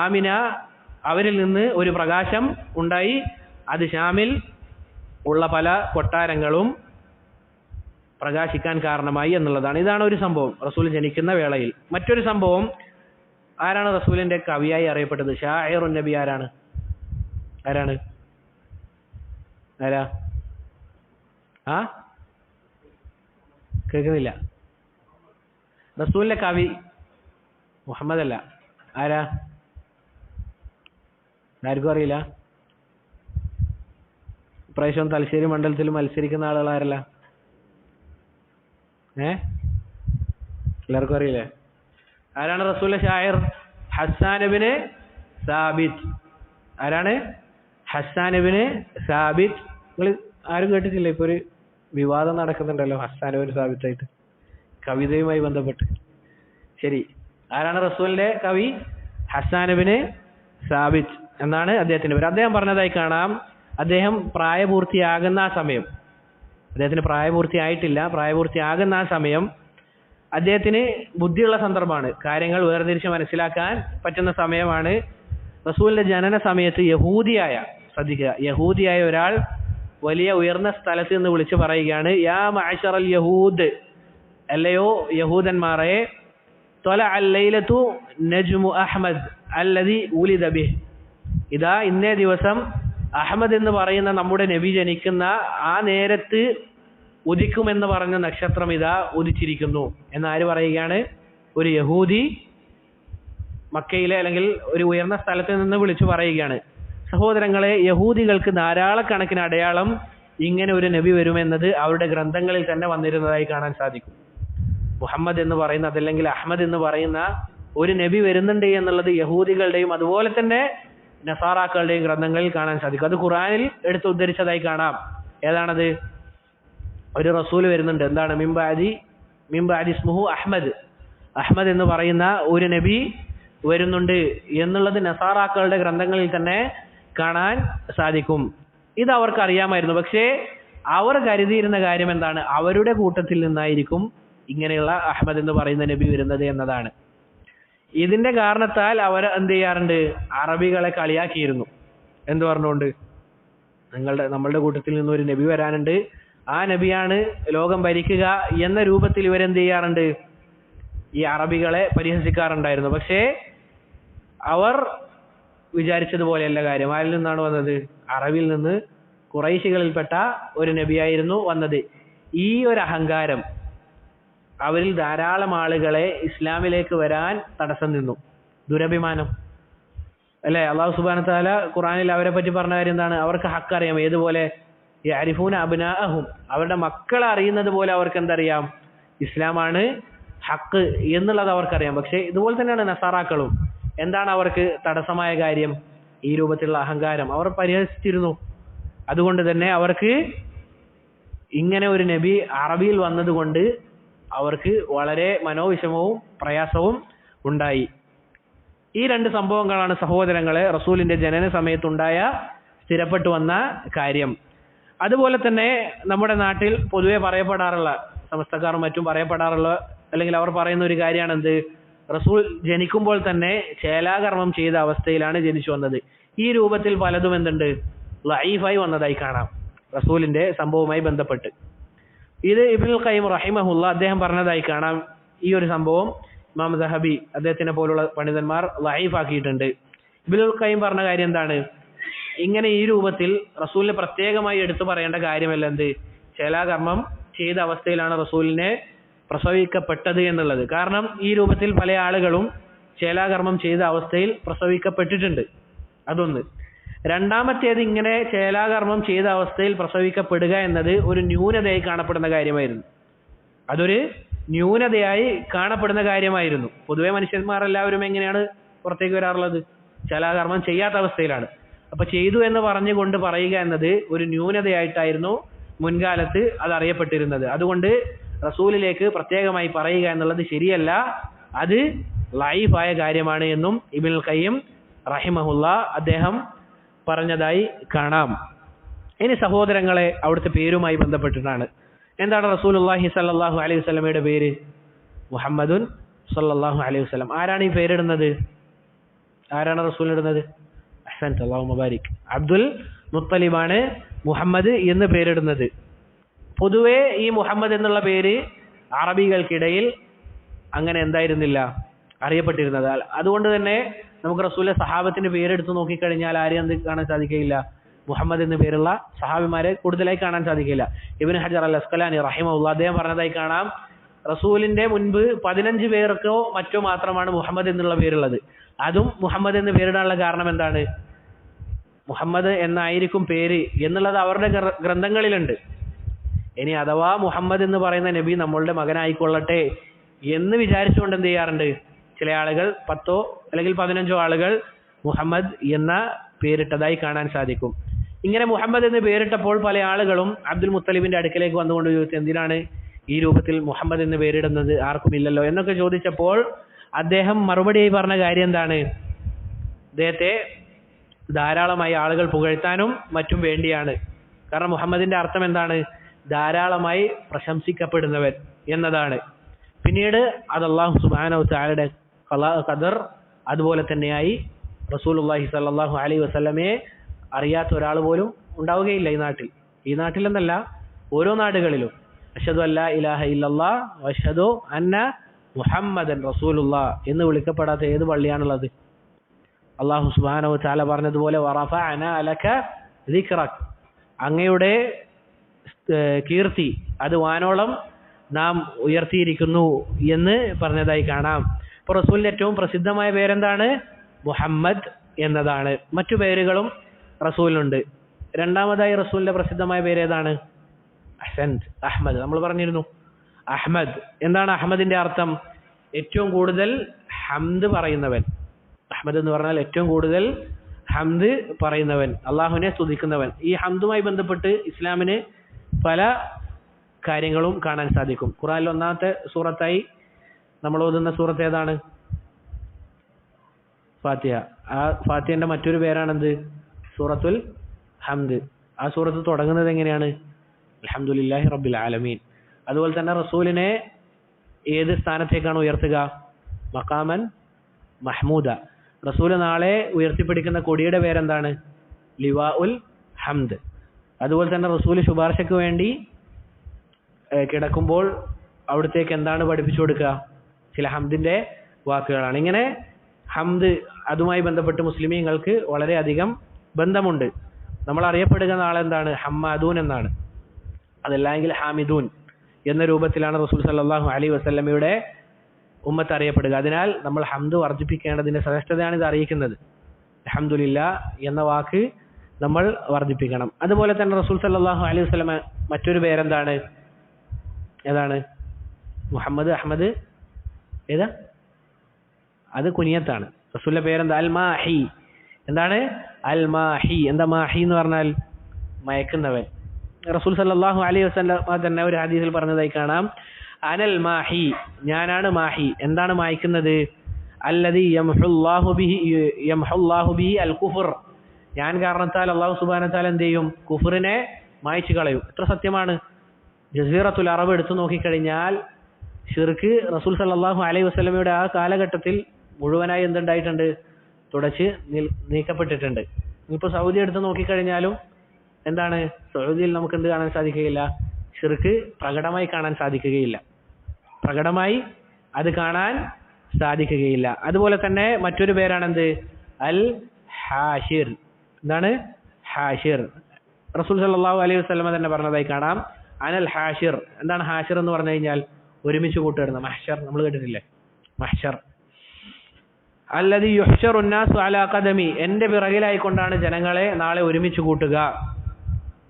ആമിന അവരിൽ നിന്ന് ഒരു പ്രകാശം ഉണ്ടായി. അത് ഷാമിൽ ഉള്ള പല കൊട്ടാരങ്ങളും പ്രകാശിക്കാൻ കാരണമായി എന്നുള്ളതാണ്. ഇതാണ് ഒരു സംഭവം റസൂൽ ജനിക്കുന്ന വേളയിൽ. മറ്റൊരു സംഭവം, ആരാണ് റസൂലിന്റെ കവിയായി അറിയപ്പെട്ടത്? ഷാഇറുൻ നബി ആരാണ്? ആരാ? കേൾക്കുന്നില്ല. റസൂലിന്റെ കവി മുഹമ്മദ് അല്ല. ആരാ? ആർക്കും അറിയില്ല. ഇപ്രാവശ്യം തലശ്ശേരി മണ്ഡലത്തിൽ മത്സരിക്കുന്ന ആളുകൾ ആരല്ല? എല്ലാവർക്കും അറിയില്ലേ? ആരാണ് റസൂലിന്റെ ഷായർ? ഹസ്സാൻ ഇബ്നു സാബിത്ത്. ആരാണ്? ഹസ്സാൻ ഇബ്നു സാബിത്ത്. നിങ്ങൾ ആരും കേട്ടിട്ടില്ല? ഇപ്പൊ ഒരു വിവാദം നടക്കുന്നുണ്ടല്ലോ ഹസ്സാൻ ഇബ്നു സാബിത്തായിട്ട്, കവിതയുമായി ബന്ധപ്പെട്ട്. ശരി, ആരാണ് റസൂലിന്റെ കവി? ഹസ്സാൻ ഇബ്നു സാബിത്ത് എന്നാണ് അദ്ദേഹത്തിന്റെ പേര്. അദ്ദേഹം പറഞ്ഞതായി കാണാം, അദ്ദേഹം പ്രായപൂർത്തിയാകുന്ന ആ സമയം, അദ്ദേഹത്തിന് പ്രായപൂർത്തിയായിട്ടില്ല, പ്രായപൂർത്തിയാകുന്ന ആ സമയം അദ്ദേഹത്തിന് ബുദ്ധിയുള്ള സന്ദർഭമാണ്, കാര്യങ്ങൾ വേർതിരിച്ച് മനസ്സിലാക്കാൻ പറ്റുന്ന സമയമാണ്. റസൂലിന്റെ ജനന സമയത്ത് യഹൂദിയായ ഒരാൾ വലിയ ഉയർന്ന സ്ഥലത്ത് നിന്ന് വിളിച്ചു പറയുകയാണ്, യാ മഅശറൽ യഹൂദ്, അല്ലയോ യഹൂദന്മാരെ, ത്വലഅ അൽ-ലൈലതു നജ്മു അഹ്മദ് അല്ലദി ഉലിദ ബിഹ്, ഇതാ ഇന്നേ ദിവസം അഹമ്മദ് എന്ന് പറയുന്ന നമ്മുടെ നബി ജനിക്കുന്ന ആ നേരത്ത് ഉദിക്കുമെന്ന് പറഞ്ഞ നക്ഷത്രം ഇതാ ഉദിച്ചിരിക്കുന്നു എന്നാര് പറയുകയാണ്? ഒരു യഹൂദി മക്കയിലെ അല്ലെങ്കിൽ ഒരു ഉയർന്ന സ്ഥലത്ത് നിന്ന് വിളിച്ചു പറയുകയാണ്. സഹോദരങ്ങളെ, യഹൂദികൾക്ക് ധാരാളക്കണക്കിന് അടയാളം ഇങ്ങനെ ഒരു നബി വരുമെന്നത് അവരുടെ ഗ്രന്ഥങ്ങളിൽ തന്നെ വന്നിരുന്നതായി കാണാൻ സാധിക്കും. മുഹമ്മദ് എന്ന് പറയുന്ന, അതല്ലെങ്കിൽ അഹമ്മദ് എന്ന് പറയുന്ന ഒരു നബി വരുന്നുണ്ട് എന്നുള്ളത് യഹൂദികളുടെയും അതുപോലെ തന്നെ നസാറാക്കളുടെയും ഗ്രന്ഥങ്ങളിൽ കാണാൻ സാധിക്കും. അത് ഖുർആനിൽ എടുത്ത് ഉദ്ധരിച്ചതായി കാണാം. ഏതാണത്? ഒരു റസൂൽ വരുന്നുണ്ട്. എന്താണ്? മിംബഅദി ഇസ്മുഹു അഹ്മദ്, അഹ്മദ് എന്ന് പറയുന്ന ഒരു നബി വരുന്നുണ്ട് എന്നുള്ളത് നസാറാക്കളുടെ ഗ്രന്ഥങ്ങളിൽ തന്നെ കാണാൻ സാധിക്കും. ഇത് അവർക്ക് അറിയാമായിരുന്നു. പക്ഷേ അവർ കരുതിയിരുന്ന കാര്യം എന്താണ്? അവരുടെ കൂട്ടത്തിൽ നിന്നായിരിക്കും ഇങ്ങനെയുള്ള അഹ്മദ് എന്ന് പറയുന്ന നബി വരുന്നത് എന്നതാണ്. ഇതിന്റെ കാരണത്താൽ അവർ എന്ത് ചെയ്യാറുണ്ട്? അറബികളെ കളിയാക്കിയിരുന്നു. എന്ത് പറഞ്ഞുകൊണ്ട്? നമ്മളുടെ കൂട്ടത്തിൽ നിന്ന് ഒരു നബി വരാനുണ്ട്, ആ നബിയാണ് ലോകം ഭരിക്കുക എന്ന രൂപത്തിൽ ഇവരെന്ത് ചെയ്യാറുണ്ട്? ഈ അറബികളെ പരിഹസിക്കാറുണ്ടായിരുന്നു. പക്ഷേ അവർ വിചാരിച്ചതുപോലെയല്ല കാര്യം. ആരിൽ നിന്നാണ് വന്നത്? അറബിയിൽ നിന്ന്, ഖുറൈശികളിൽപ്പെട്ട ഒരു നബിയായിരുന്നു വന്നത്. ഈ ഒരു അഹങ്കാരം അവരിൽ ധാരാളം ആളുകളെ ഇസ്ലാമിലേക്ക് വരാൻ തടസ്സം നിന്നു. ദുരഭിമാനം അല്ലെ? അള്ളാഹു സുബ്ഹാനഹു വ തആല ഖുർആനിൽ അവരെ പറ്റി പറഞ്ഞ കാര്യം എന്താണ്? അവർക്ക് ഹക്ക് അറിയാം. ഏതുപോലെ? യഅരിഫൂന അബ്നാഅഹും, അവരുടെ മക്കളെ അറിയുന്നത് പോലെ അവർക്ക് എന്തറിയാം? ഇസ്ലാമാണ് ഹക്ക് എന്നുള്ളത് അവർക്കറിയാം. പക്ഷെ ഇതുപോലെ തന്നെയാണ് നസാറാക്കളും. എന്താണ് അവർക്ക് തടസ്സമായ കാര്യം? ഈ രൂപത്തിലുള്ള അഹങ്കാരം. അവർ പരിഹസിച്ചിരുന്നു. അതുകൊണ്ട് തന്നെ അവർക്ക് ഇങ്ങനെ ഒരു നബി അറബിയിൽ വന്നതുകൊണ്ട് അവർക്ക് വളരെ മനോവിഷമവും പ്രയാസവും ഉണ്ടായി. ഈ രണ്ട് സംഭവങ്ങളാണ് സഹോദരങ്ങളെ റസൂലിന്റെ ജനന സമയത്തുണ്ടായ സ്ഥിരപ്പെട്ടു വന്ന കാര്യം. അതുപോലെ തന്നെ നമ്മുടെ നാട്ടിൽ പൊതുവെ പറയപ്പെടാറുള്ള, സമസ്തക്കാരും മറ്റും പറയപ്പെടാറുള്ള, അല്ലെങ്കിൽ അവർ പറയുന്ന ഒരു കാര്യമാണ് എന്ത്? റസൂൽ ജനിക്കുമ്പോൾ തന്നെ ചേലാകർമ്മം ചെയ്ത അവസ്ഥയിലാണ് ജനിച്ചു വന്നത്. ഈ രൂപത്തിൽ പലതും എന്തുണ്ട്? ലഈഫായി വന്നതായി കാണാം റസൂലിന്റെ സംഭവവുമായി ബന്ധപ്പെട്ട്. ഇത് ഇബ്നുൽ ഖയ്യിം റഹിമഹുല്ല അദ്ദേഹം പറഞ്ഞതായി കാണാം. ഈ ഒരു സംഭവം ഇമാം ദഹബി അദ്ദേഹത്തിനെ പോലുള്ള പണ്ഡിതന്മാർ ലഈഫാക്കിയിട്ടുണ്ട്. ഇബ്നുൽ ഖയ്യിം പറഞ്ഞ കാര്യം എന്താണ്? ഇങ്ങനെ ഈ രൂപത്തിൽ റസൂലിനെ പ്രത്യേകമായി എടുത്തു പറയേണ്ട കാര്യമല്ല എന്ത്? ചേലാകർമ്മം ചെയ്ത അവസ്ഥയിലാണ് റസൂലിനെ പ്രസവിക്കപ്പെട്ടത് എന്നുള്ളത്. കാരണം ഈ രൂപത്തിൽ പല ആളുകളും ചേലാകർമ്മം ചെയ്ത അവസ്ഥയിൽ പ്രസവിക്കപ്പെട്ടിട്ടുണ്ട്. അതൊന്ന്. രണ്ടാമത്തേത്, ഇങ്ങനെ ചേലാകർമ്മം ചെയ്ത അവസ്ഥയിൽ പ്രസവിക്കപ്പെടുക എന്നത് ഒരു ന്യൂനതയായി കാണപ്പെടുന്ന കാര്യമായിരുന്നു. അതൊരു ന്യൂനതയായി കാണപ്പെടുന്ന കാര്യമായിരുന്നു. പൊതുവെ മനുഷ്യന്മാരെല്ലാവരും എങ്ങനെയാണ് പുറത്തേക്ക് വരാറുള്ളത്? ചേലാകർമ്മം ചെയ്യാത്ത അവസ്ഥയിലാണ്. അപ്പൊ ചെയ്തു എന്ന് പറഞ്ഞുകൊണ്ട് പറയുക എന്നത് ഒരു ന്യൂനതയായിട്ടായിരുന്നു മുൻകാലത്ത് അത് അറിയപ്പെട്ടിരുന്നത്. അതുകൊണ്ട് റസൂലിലേക്ക് പ്രത്യേകമായി പറയുക എന്നുള്ളത് ശരിയല്ല, അത് ലഈഫായ കാര്യമാണ് എന്നും ഇബ്നുൽ ഖയ്യിം റഹിമഹുല്ല അദ്ദേഹം പറഞ്ഞതായി കാണാം. ഇനി സഹോദരങ്ങളെ, അവിടുത്തെ പേരുമായി ബന്ധപ്പെട്ടിട്ടാണ്. എന്താണ് റസൂലുള്ളാഹി സ്വല്ലല്ലാഹു അലൈഹി വസല്ലമയുടെ പേര്? മുഹമ്മദുൻ സ്വല്ലല്ലാഹു അലൈഹി വസല്ലം. ആരാണ് ഈ പേരിടുന്നത്? ആരാണ് റസൂലിടുന്നത്? അഹ്സൻത അല്ലാഹുമ്മ ബാരിക്. അബ്ദുൽ മുത്തലിബാണ് മുഹമ്മദ് എന്ന് പേരിടുന്നത്. പൊതുവെ ഈ മുഹമ്മദ് എന്നുള്ള പേര് അറബികൾക്കിടയിൽ അങ്ങനെ എന്തായിരുന്നില്ല, അറിയപ്പെട്ടിരുന്നത്. അതുകൊണ്ട് തന്നെ നമുക്ക് റസൂലിന്റെ സഹാബത്തിന്റെ പേരെടുത്ത് നോക്കിക്കഴിഞ്ഞാൽ ആരെയും എന്ത് കാണാൻ സാധിക്കുകയില്ല, മുഹമ്മദ് എന്ന പേരുള്ള സഹാബിമാരെ കൂടുതലായി കാണാൻ സാധിക്കില്ല. ഇബ്നു ഹജർ അൽ അസ്ഖലാനി റഹിമഹുല്ലാഹ് അദ്ദേഹം പറഞ്ഞതായി കാണാം, റസൂലിന്റെ മുൻപ് 15 പേർക്കോ മറ്റോ മാത്രമാണ് മുഹമ്മദ് എന്നുള്ള പേരുള്ളത്. അതും മുഹമ്മദ് എന്ന് പേരിടാനുള്ള കാരണം എന്താണ്? മുഹമ്മദ് എന്നായിരിക്കും പേര് എന്നുള്ളത് അവരുടെ ഗ്രന്ഥങ്ങളിലുണ്ട്. ഇനി അഥവാ മുഹമ്മദ് എന്ന് പറയുന്ന നബി നമ്മളുടെ മകനായിക്കൊള്ളട്ടെ എന്ന് വിചാരിച്ചുകൊണ്ട് എന്ത് ചെയ്യാറുണ്ട്, ചില ആളുകൾ 10 അല്ലെങ്കിൽ 15 ആളുകൾ മുഹമ്മദ് എന്ന പേരിട്ടതായി കാണാൻ സാധിക്കും. ഇങ്ങനെ മുഹമ്മദ് എന്ന് പേരിട്ടപ്പോൾ പല ആളുകളും അബ്ദുൽ മുത്തലിബിന്റെ അടുക്കലേക്ക് വന്നുകൊണ്ട് ചോദിച്ചു, എന്തിനാണ് ഈ രൂപത്തിൽ മുഹമ്മദ് എന്ന് പേരിടുന്നത്, ആർക്കും ഇല്ലല്ലോ എന്നൊക്കെ ചോദിച്ചപ്പോൾ അദ്ദേഹം മറുപടിയായി പറഞ്ഞ കാര്യം എന്താണ്? അദ്ദേഹത്തെ ധാരാളമായി ആളുകൾ പുകഴ്ത്താനും മറ്റും വേണ്ടിയാണ്. കാരണം മുഹമ്മദിന്റെ അർത്ഥം എന്താണ്? ധാരാളമായി പ്രശംസിക്കപ്പെടുന്നവൻ എന്നതാണ്. പിന്നീട് അത് അല്ലാഹു സുബ്ഹാനഹു വ തആലയുടെ ഖദർ അതുപോലെ തന്നെയായി റസൂലുള്ളാഹി സ്വല്ലല്ലാഹു അലൈഹി വസല്ലമയെ അറിയാത്ത ഒരാൾ പോലും ഉണ്ടാവുകയില്ല ഈ നാട്ടിൽ എന്നല്ല, ഓരോ നാടുകളിലും. അഷ്ഹദു അല്ലാ ഇലാഹ ഇല്ലല്ലാഹ് വഅഷ്ഹദു അന്ന മുഹമ്മദൻ റസൂലുള്ളാഹ് എന്ന് വിളിക്കപ്പെടാത്ത ഏത് പള്ളിയാണുള്ളത്? അല്ലാഹു സുബ്ഹാനഹു വ തആല പറഞ്ഞതുപോലെ വറഫഅനാ ലക ദിക്റക്, അങ്ങയുടെ കീർത്തി അത് വാനോളം നാം ഉയർത്തിയിരിക്കുന്നു എന്ന് പറഞ്ഞതായി കാണാം. അപ്പോൾ റസൂലിന്റെ ഏറ്റവും പ്രസിദ്ധമായ പേരെന്താണ്? മുഹമ്മദ് എന്നതാണ്. മറ്റു പേരുകളും റസൂലിനുണ്ട്. രണ്ടാമതായി റസൂലിന്റെ പ്രസിദ്ധമായ പേര് ഏതാണ്? അഹ്സൻത്, അഹ്മദ്. നമ്മൾ പറഞ്ഞിരുന്നു അഹ്മദ്. എന്താണ് അഹ്മദിന്റെ അർത്ഥം? ഏറ്റവും കൂടുതൽ ഹംദ് പറയുന്നവൻ. അഹ്മദ് എന്ന് പറഞ്ഞാൽ ഏറ്റവും കൂടുതൽ ഹംദ് പറയുന്നവൻ, അള്ളാഹുവിനെ സ്തുതിക്കുന്നവൻ. ഈ ഹംദുമായി ബന്ധപ്പെട്ട് ഇസ്ലാമിന് പല കാര്യങ്ങളും കാണാൻ സാധിക്കും. ഖുർആനിൽ ഒന്നാമത്തെ സൂറത്തായി നമ്മൾ ഓതുന്ന സൂറത്ത് ഏതാണ്? ഫാത്തിഹ. ആ ഫാത്തിഹന്റെ മറ്റൊരു പേരാണെന്ത്? സൂറത്തുൽ ഹംദ്. ആ സൂറത്ത് തുടങ്ങുന്നത് എങ്ങനെയാണ്? അൽഹംദുലില്ലാഹി റബ്ബിൽ ആലമീൻ. അതുപോലെ തന്നെ റസൂലിനെ ഏത് സ്ഥാനത്തേക്കാണ് ഉയർത്തുക? മഖാമൻ മഹ്മൂദ. റസൂൽ നാളെ ഉയർത്തിപ്പിടിക്കുന്ന കൊടിയുടെ പേരെന്താണ്? ലിവാഉൽ ഹംദ്. അതുപോലെ തന്നെ റസൂൽ ശുപാർശയ്ക്ക് വേണ്ടി കിടക്കുമ്പോൾ അവിടത്തേക്ക് എന്താണ് പഠിപ്പിച്ചു കൊടുക്കുക? ചില ഹംദിന്റെ വാക്കുകളാണ്. ഇങ്ങനെ ഹംദ് അതുമായി ബന്ധപ്പെട്ട് മുസ്ലിമീങ്ങൾക്ക് വളരെയധികം ബന്ധമുണ്ട്. നമ്മൾ അറിയപ്പെടുക നാളെ എന്താണ്? ഹമ്മാദൂൻ എന്നാണ്. അതല്ലെങ്കിൽ ഹാമിദൂൻ എന്ന രൂപത്തിലാണ് റസൂൽ സല്ലല്ലാഹു അലൈഹി വസല്ലമയുടെ ഉമ്മത്ത് അറിയപ്പെടുക. അതിനാൽ നമ്മൾ ഹംദ് വർദ്ധിപ്പിക്കേണ്ടതിന്റെ ശ്രേഷ്ഠതയാണ് ഇത് അറിയിക്കുന്നത്. അൽഹംദുലില്ലാ എന്ന വാക്ക് നമ്മൾ വർദ്ധിപ്പിക്കണം. അതുപോലെ തന്നെ റസൂൽ സല്ലല്ലാഹു അലൈഹി വസല്ലമ മറ്റൊരു പേരെന്താണ്? ഏതാണ്? മുഹമ്മദ്, അഹ്മദ്, ഏതാ? അത് കുനിയത്താണ്. റസൂലിന്റെ പേരെന്താ? അൽ മാഹി. എന്താണ്? അൽ മാഹി. എന്താ മാഹി എന്ന് പറഞ്ഞാൽ? മയക്കുന്നവൻ. റസൂൽ സല്ലല്ലാഹു അലൈഹി വസല്ലമ തന്നെ ഒരു ഹദീസിൽ പറഞ്ഞതായി കാണാം, അനൽ മാഹി, ഞാനാണ് മാഹി. എന്താണ് മായ്ക്കുന്നത്? അല്ലദീ യംഹുല്ലാഹു ബിഹി അൽ കുഫർ, ഞാൻ കാരണത്താൽ അല്ലാഹു സുബ്ഹാനഹു വ തആല എന്ത് ചെയ്യും? കുഫറിനെ മായ്ച്ചു കളയും. എത്ര സത്യമാണ്! ജസീറത്തുൽ അറബ് എടുത്തു നോക്കിക്കഴിഞ്ഞാൽ ഷിർക്ക് റസൂൽ സല്ലല്ലാഹു അലൈഹി വസല്ലമയുടെ ആ കാലഘട്ടത്തിൽ മുഴുവനായി എന്തുണ്ടായിട്ടുണ്ട്? തുടച്ച് നീക്കപ്പെട്ടിട്ടുണ്ട്. ഇപ്പോൾ സൗദി എടുത്ത് നോക്കിക്കഴിഞ്ഞാലും എന്താണ്? സൗദിയിൽ നമുക്ക് എന്ത് കാണാൻ സാധിക്കുകയില്ല? ഷിർക്ക് പ്രകടമായി കാണാൻ സാധിക്കുകയില്ല. പ്രകടമായി അത് കാണാൻ സാധിക്കുകയില്ല. അതുപോലെ തന്നെ മറ്റൊരു പേരാണെന്ത്? അൽ ഹാഷിർ. എന്താണ്? ഹാഷിർ. റസൂൽ സല്ലല്ലാഹു അലൈഹി വസല്ലമ തന്നെ പറഞ്ഞതായി കാണാം, അനൽ ഹാഷിർ. എന്താണ് ഹാഷിർ എന്ന് പറഞ്ഞു കഴിഞ്ഞാൽ? ഒരുമിച്ച് കൂട്ടുകയാണ്. മഹ്ശർ നമ്മൾ കേട്ടിട്ടില്ലേ? മഹ്ശർ. അല്ലദീ യുഹ്ശറു അന്നാസു അലാ ഖദമി, എന്റെ പിറകിലായിക്കൊണ്ടാണ് ജനങ്ങളെ നാളെ ഒരുമിച്ച് കൂട്ടുക.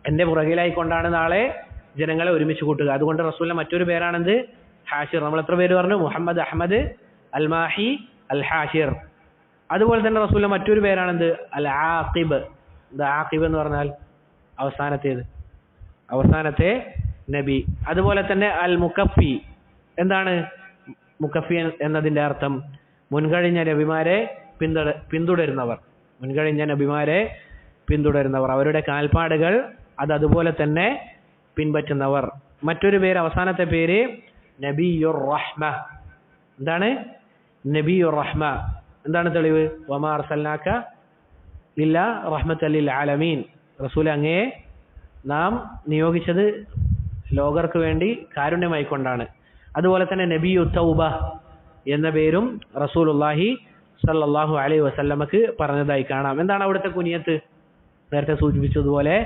എന്റെ പുറകിലായിക്കൊണ്ടാണ് നാളെ ജനങ്ങളെ ഒരുമിച്ച് കൂട്ടുക. അതുകൊണ്ട് റസൂലിന്റെ മറ്റൊരു പേരാണെന്ത്? ഹാഷിർ. നമ്മൾ എത്ര പേര് പറഞ്ഞു? മുഹമ്മദ്, അഹ്മദ്, അൽ മാഹി, അൽ ഹാഷിർ. അതുപോലെ തന്നെ റസൂലിന്റെ മറ്റൊരു പേരാണെന്ത്? അൽ ആഖിബ്. എന്താ ആഖിബ് എന്ന് പറഞ്ഞാൽ? അവസാനത്തേത്, അവസാനത്തെ നബി. അതുപോലെ തന്നെ അൽ മുക്കഫി. എന്താണ് മുക്കഫി എന്നതിന്റെ അർത്ഥം? മുൻകഴിഞ്ഞ നബിമാരെ പിന്തുടരുന്നവർ. മുൻകഴിഞ്ഞ നബിമാരെ പിന്തുടരുന്നവർ, അവരുടെ കാൽപ്പാടുകൾ അതുപോലെ തന്നെ പിൻപറ്റുന്നവർ. മറ്റൊരു പേര്, അവസാനത്തെ പേര് നബിയുർ റഹ്മ. എന്താണ്? നബിയുർ റഹ്മ. എന്താണ് തെളിവ്? വമാ അർസൽനാക ഇല്ല റഹ്മത്തൽ ലിൽ ആലമീൻ. റസൂൽ അങ്ങയെ നാം നിയോഗിച്ചത് ലോകർക്ക് വേണ്ടി കാരുണ്യമായിക്കൊണ്ടാണ്. അതുപോലെ തന്നെ നബിയു തൗബ എന്ന പേരും റസൂലുള്ളാഹി സല്ലല്ലാഹു അലൈഹി വസല്ലമക്ക് പറഞ്ഞതായി കാണാം. എന്താണ് അവിടുത്തെ കുനിയത്ത്? നേരത്തെ സൂചിപ്പിച്ചതുപോലെ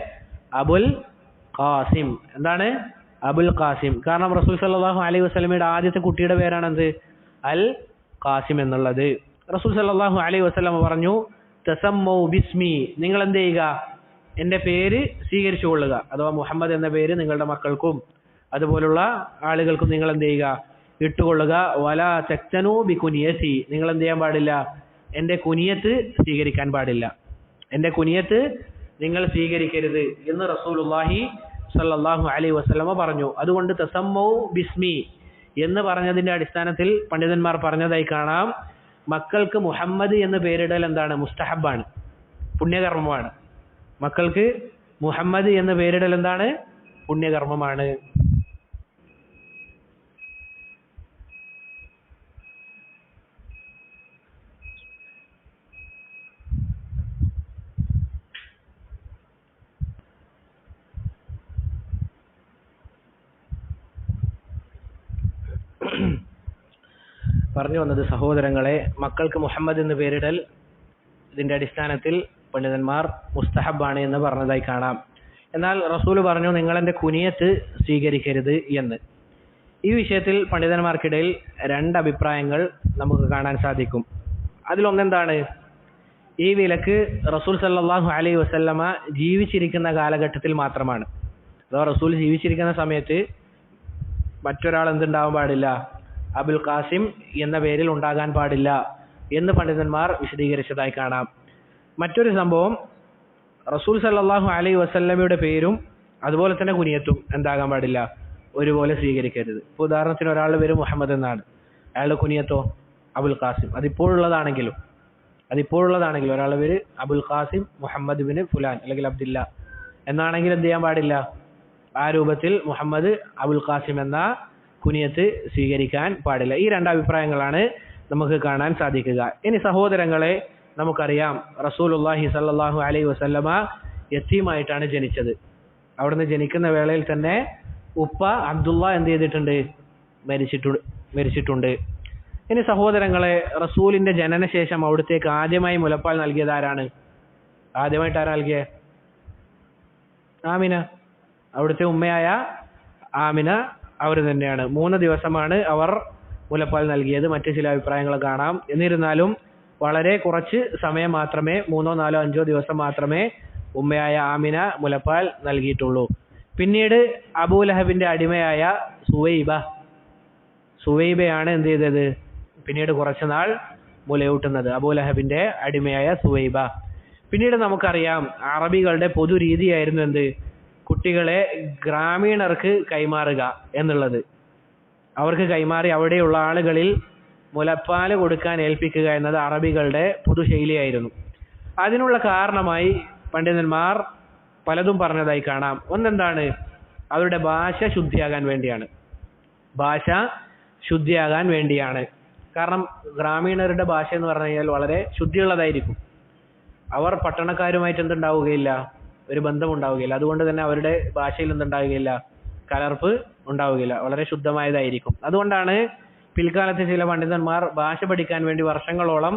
അബുൽ ഖാസിം. എന്താണ്? അബുൽ ഖാസിം. കാരണം റസൂൽ സല്ലല്ലാഹു അലൈഹി വസല്ലമയുടെ ആദ്യത്തെ കുട്ടിയുടെ പേരാണെന്ത്? അൽ ഖാസിം എന്നുള്ളത്. റസൂൽ സല്ലല്ലാഹു അലൈഹി വസല്ലമ പറഞ്ഞു, തസമ്മൗ ബിസ്മി, നിങ്ങൾ എന്ത് ചെയ്യുക? എൻ്റെ പേര് സ്വീകരിച്ചു കൊള്ളുക. അഥവാ മുഹമ്മദ് എന്ന പേര് നിങ്ങളുടെ മക്കൾക്കും അതുപോലുള്ള ആളുകൾക്കും നിങ്ങൾ എന്ത് ചെയ്യുക? ഇട്ടുകൊള്ളുക. വലാ തക്തനൂ ബികുനിയതി, നിങ്ങൾ എന്ത് ചെയ്യാൻ പാടില്ല? എൻ്റെ കുനിയത്ത് സ്വീകരിക്കാൻ പാടില്ല. എൻ്റെ കുനിയത്ത് നിങ്ങൾ സ്വീകരിക്കരുത് എന്ന് റസൂലുള്ളാഹി സല്ലല്ലാഹു അലൈഹി വസല്ലമ പറഞ്ഞു. അതുകൊണ്ട് തസമ്മൗ ബിസ്മി എന്ന് പറഞ്ഞതിന്റെ അടിസ്ഥാനത്തിൽ പണ്ഡിതന്മാർ പറഞ്ഞതായി കാണാം, മക്കൾക്ക് മുഹമ്മദ് എന്ന് പേരിടൽ എന്താണ്? മുസ്തഹബാണ്, പുണ്യകർമ്മമാണ്. മക്കൾക്ക് മുഹമ്മദ് എന്ന് പേരിടൽ എന്താണ്? പുണ്യകർമ്മമാണ്. പറഞ്ഞു വന്നത് സഹോദരങ്ങളെ, മക്കൾക്ക് മുഹമ്മദ് എന്ന് പേരിടൽ ഇതിന്റെ അടിസ്ഥാനത്തിൽ പണ്ഡിതന്മാർ മുസ്തഹബാണ് എന്ന് പറഞ്ഞതായി കാണാം. എന്നാൽ റസൂൽ പറഞ്ഞു, നിങ്ങൾ എൻ്റെ കുനിയത്ത് സ്വീകരിക്കരുത് എന്ന്. ഈ വിഷയത്തിൽ പണ്ഡിതന്മാർക്കിടയിൽ രണ്ട് അഭിപ്രായങ്ങൾ നമുക്ക് കാണാൻ സാധിക്കും. അതിലൊന്നെന്താണ്? ഈ വിലക്ക് റസൂൽ സല്ലല്ലാഹു അലൈഹി വസല്ലമ ജീവിച്ചിരിക്കുന്ന കാലഘട്ടത്തിൽ മാത്രമാണ്. അഥവാ റസൂൽ ജീവിച്ചിരിക്കുന്ന സമയത്ത് മറ്റൊരാൾ എന്തുണ്ടാവാൻ പാടില്ല? അബുൽ ഖാസിം എന്ന പേരിൽ ഉണ്ടാകാൻ പാടില്ല എന്ന് പണ്ഡിതന്മാർ വിശദീകരിച്ചതായി കാണാം. മറ്റൊരു സംഭവം, റസൂൽ സല്ലല്ലാഹു അലൈഹി വസല്ലമയുടെ പേരും അതുപോലെ തന്നെ കുനിയത്തും എന്താകാൻ പാടില്ല? ഒരുപോലെ സ്വീകരിക്കരുത്. ഇപ്പോൾ ഉദാഹരണത്തിന് ഒരാളുടെ പേര് മുഹമ്മദ് എന്നാണ്, അയാളുടെ കുനിയത്തോ അബുൽ ഖാസിം. അതിപ്പോഴുള്ളതാണെങ്കിലും ഒരാളുടെ പേര് അബുൽ ഖാസിം മുഹമ്മദ് ബിൻ ഫുലാൻ അല്ലെങ്കിൽ അബ്ദില്ല എന്നാണെങ്കിൽ എന്ത് ചെയ്യാൻ പാടില്ല? ആ രൂപത്തിൽ മുഹമ്മദ് അബുൽ ഖാസിം എന്ന കുനിയത്ത് സ്വീകരിക്കാൻ പാടില്ല. ഈ രണ്ട് അഭിപ്രായങ്ങളാണ് നമുക്ക് കാണാൻ സാധിക്കുക. ഇനി സഹോദരങ്ങളെ, നമുക്കറിയാം റസൂലുള്ളാഹി സല്ലല്ലാഹു അലൈഹി വസല്ലമ യതീമായിട്ടാണ് ജനിച്ചത്. അവിടുന്ന് ജനിക്കുന്ന വേളയിൽ തന്നെ ഉപ്പ അബ്ദുള്ള എന്ത് ചെയ്തിട്ടുണ്ട്? മരിച്ചിട്ടുണ്ട്. ഇനി സഹോദരങ്ങളെ, റസൂലിന്റെ ജനനശേഷം അവിടത്തേക്ക് ആദ്യമായി മുലപ്പാൽ നൽകിയത് ആരാണ്? ആദ്യമായിട്ട് ആരാ നൽകിയത്? ആമിന. അവിടുത്തെ ഉമ്മയായ ആമിന അവർ തന്നെയാണ്. 3 ദിവസമാണ് അവർ മുലപ്പാൽ നൽകിയത്. മറ്റു ചില അഭിപ്രായങ്ങൾ കാണാം. എന്നിരുന്നാലും വളരെ കുറച്ച് സമയം മാത്രമേ, 3, 4, 5 ദിവസം മാത്രമേ ഉമ്മയായ ആമിന മുലപ്പാൽ നൽകിയിട്ടുള്ളൂ. പിന്നീട് അബൂലഹബിന്റെ അടിമയായ സുവൈബയാണ് എന്ത് ചെയ്തത്? പിന്നീട് കുറച്ചുനാൾ മുലയൂട്ടുന്നത്. അബൂലഹബിന്റെ അടിമയായ സുവൈബ. പിന്നീട് നമുക്കറിയാം അറബികളുടെ പൊതു രീതിയായിരുന്നു എന്ത്? കുട്ടികളെ ഗ്രാമീണർക്ക് കൈമാറുക എന്നുള്ളത്. അവർക്ക് കൈമാറി അവിടെയുള്ള ആളുകളിൽ മുലപ്പാല് കൊടുക്കാൻ ഏൽപ്പിക്കുക എന്നത് അറബികളുടെ പൊതുശൈലിയായിരുന്നു. അതിനുള്ള കാരണമായി പണ്ഡിതന്മാർ പലതും പറഞ്ഞതായി കാണാം. ഒന്നെന്താണ്? അവരുടെ ഭാഷ ശുദ്ധിയാകാൻ വേണ്ടിയാണ്. കാരണം ഗ്രാമീണരുടെ ഭാഷ എന്ന് പറഞ്ഞു കഴിഞ്ഞാൽ വളരെ ശുദ്ധിയുള്ളതായിരിക്കും. അവർ പട്ടണക്കാരുമായിട്ട് എന്തുണ്ടാവുകയില്ല? ഒരു ബന്ധമുണ്ടാവുകയില്ല. അതുകൊണ്ട് തന്നെ അവരുടെ ഭാഷയിൽ എന്തുണ്ടാവുകയില്ല? കലർപ്പ് ഉണ്ടാവുകയില്ല. വളരെ ശുദ്ധമായതായിരിക്കും. അതുകൊണ്ടാണ് പിൽക്കാലത്ത് ചില പണ്ഡിതന്മാർ ഭാഷ പഠിക്കാൻ വേണ്ടി വർഷങ്ങളോളം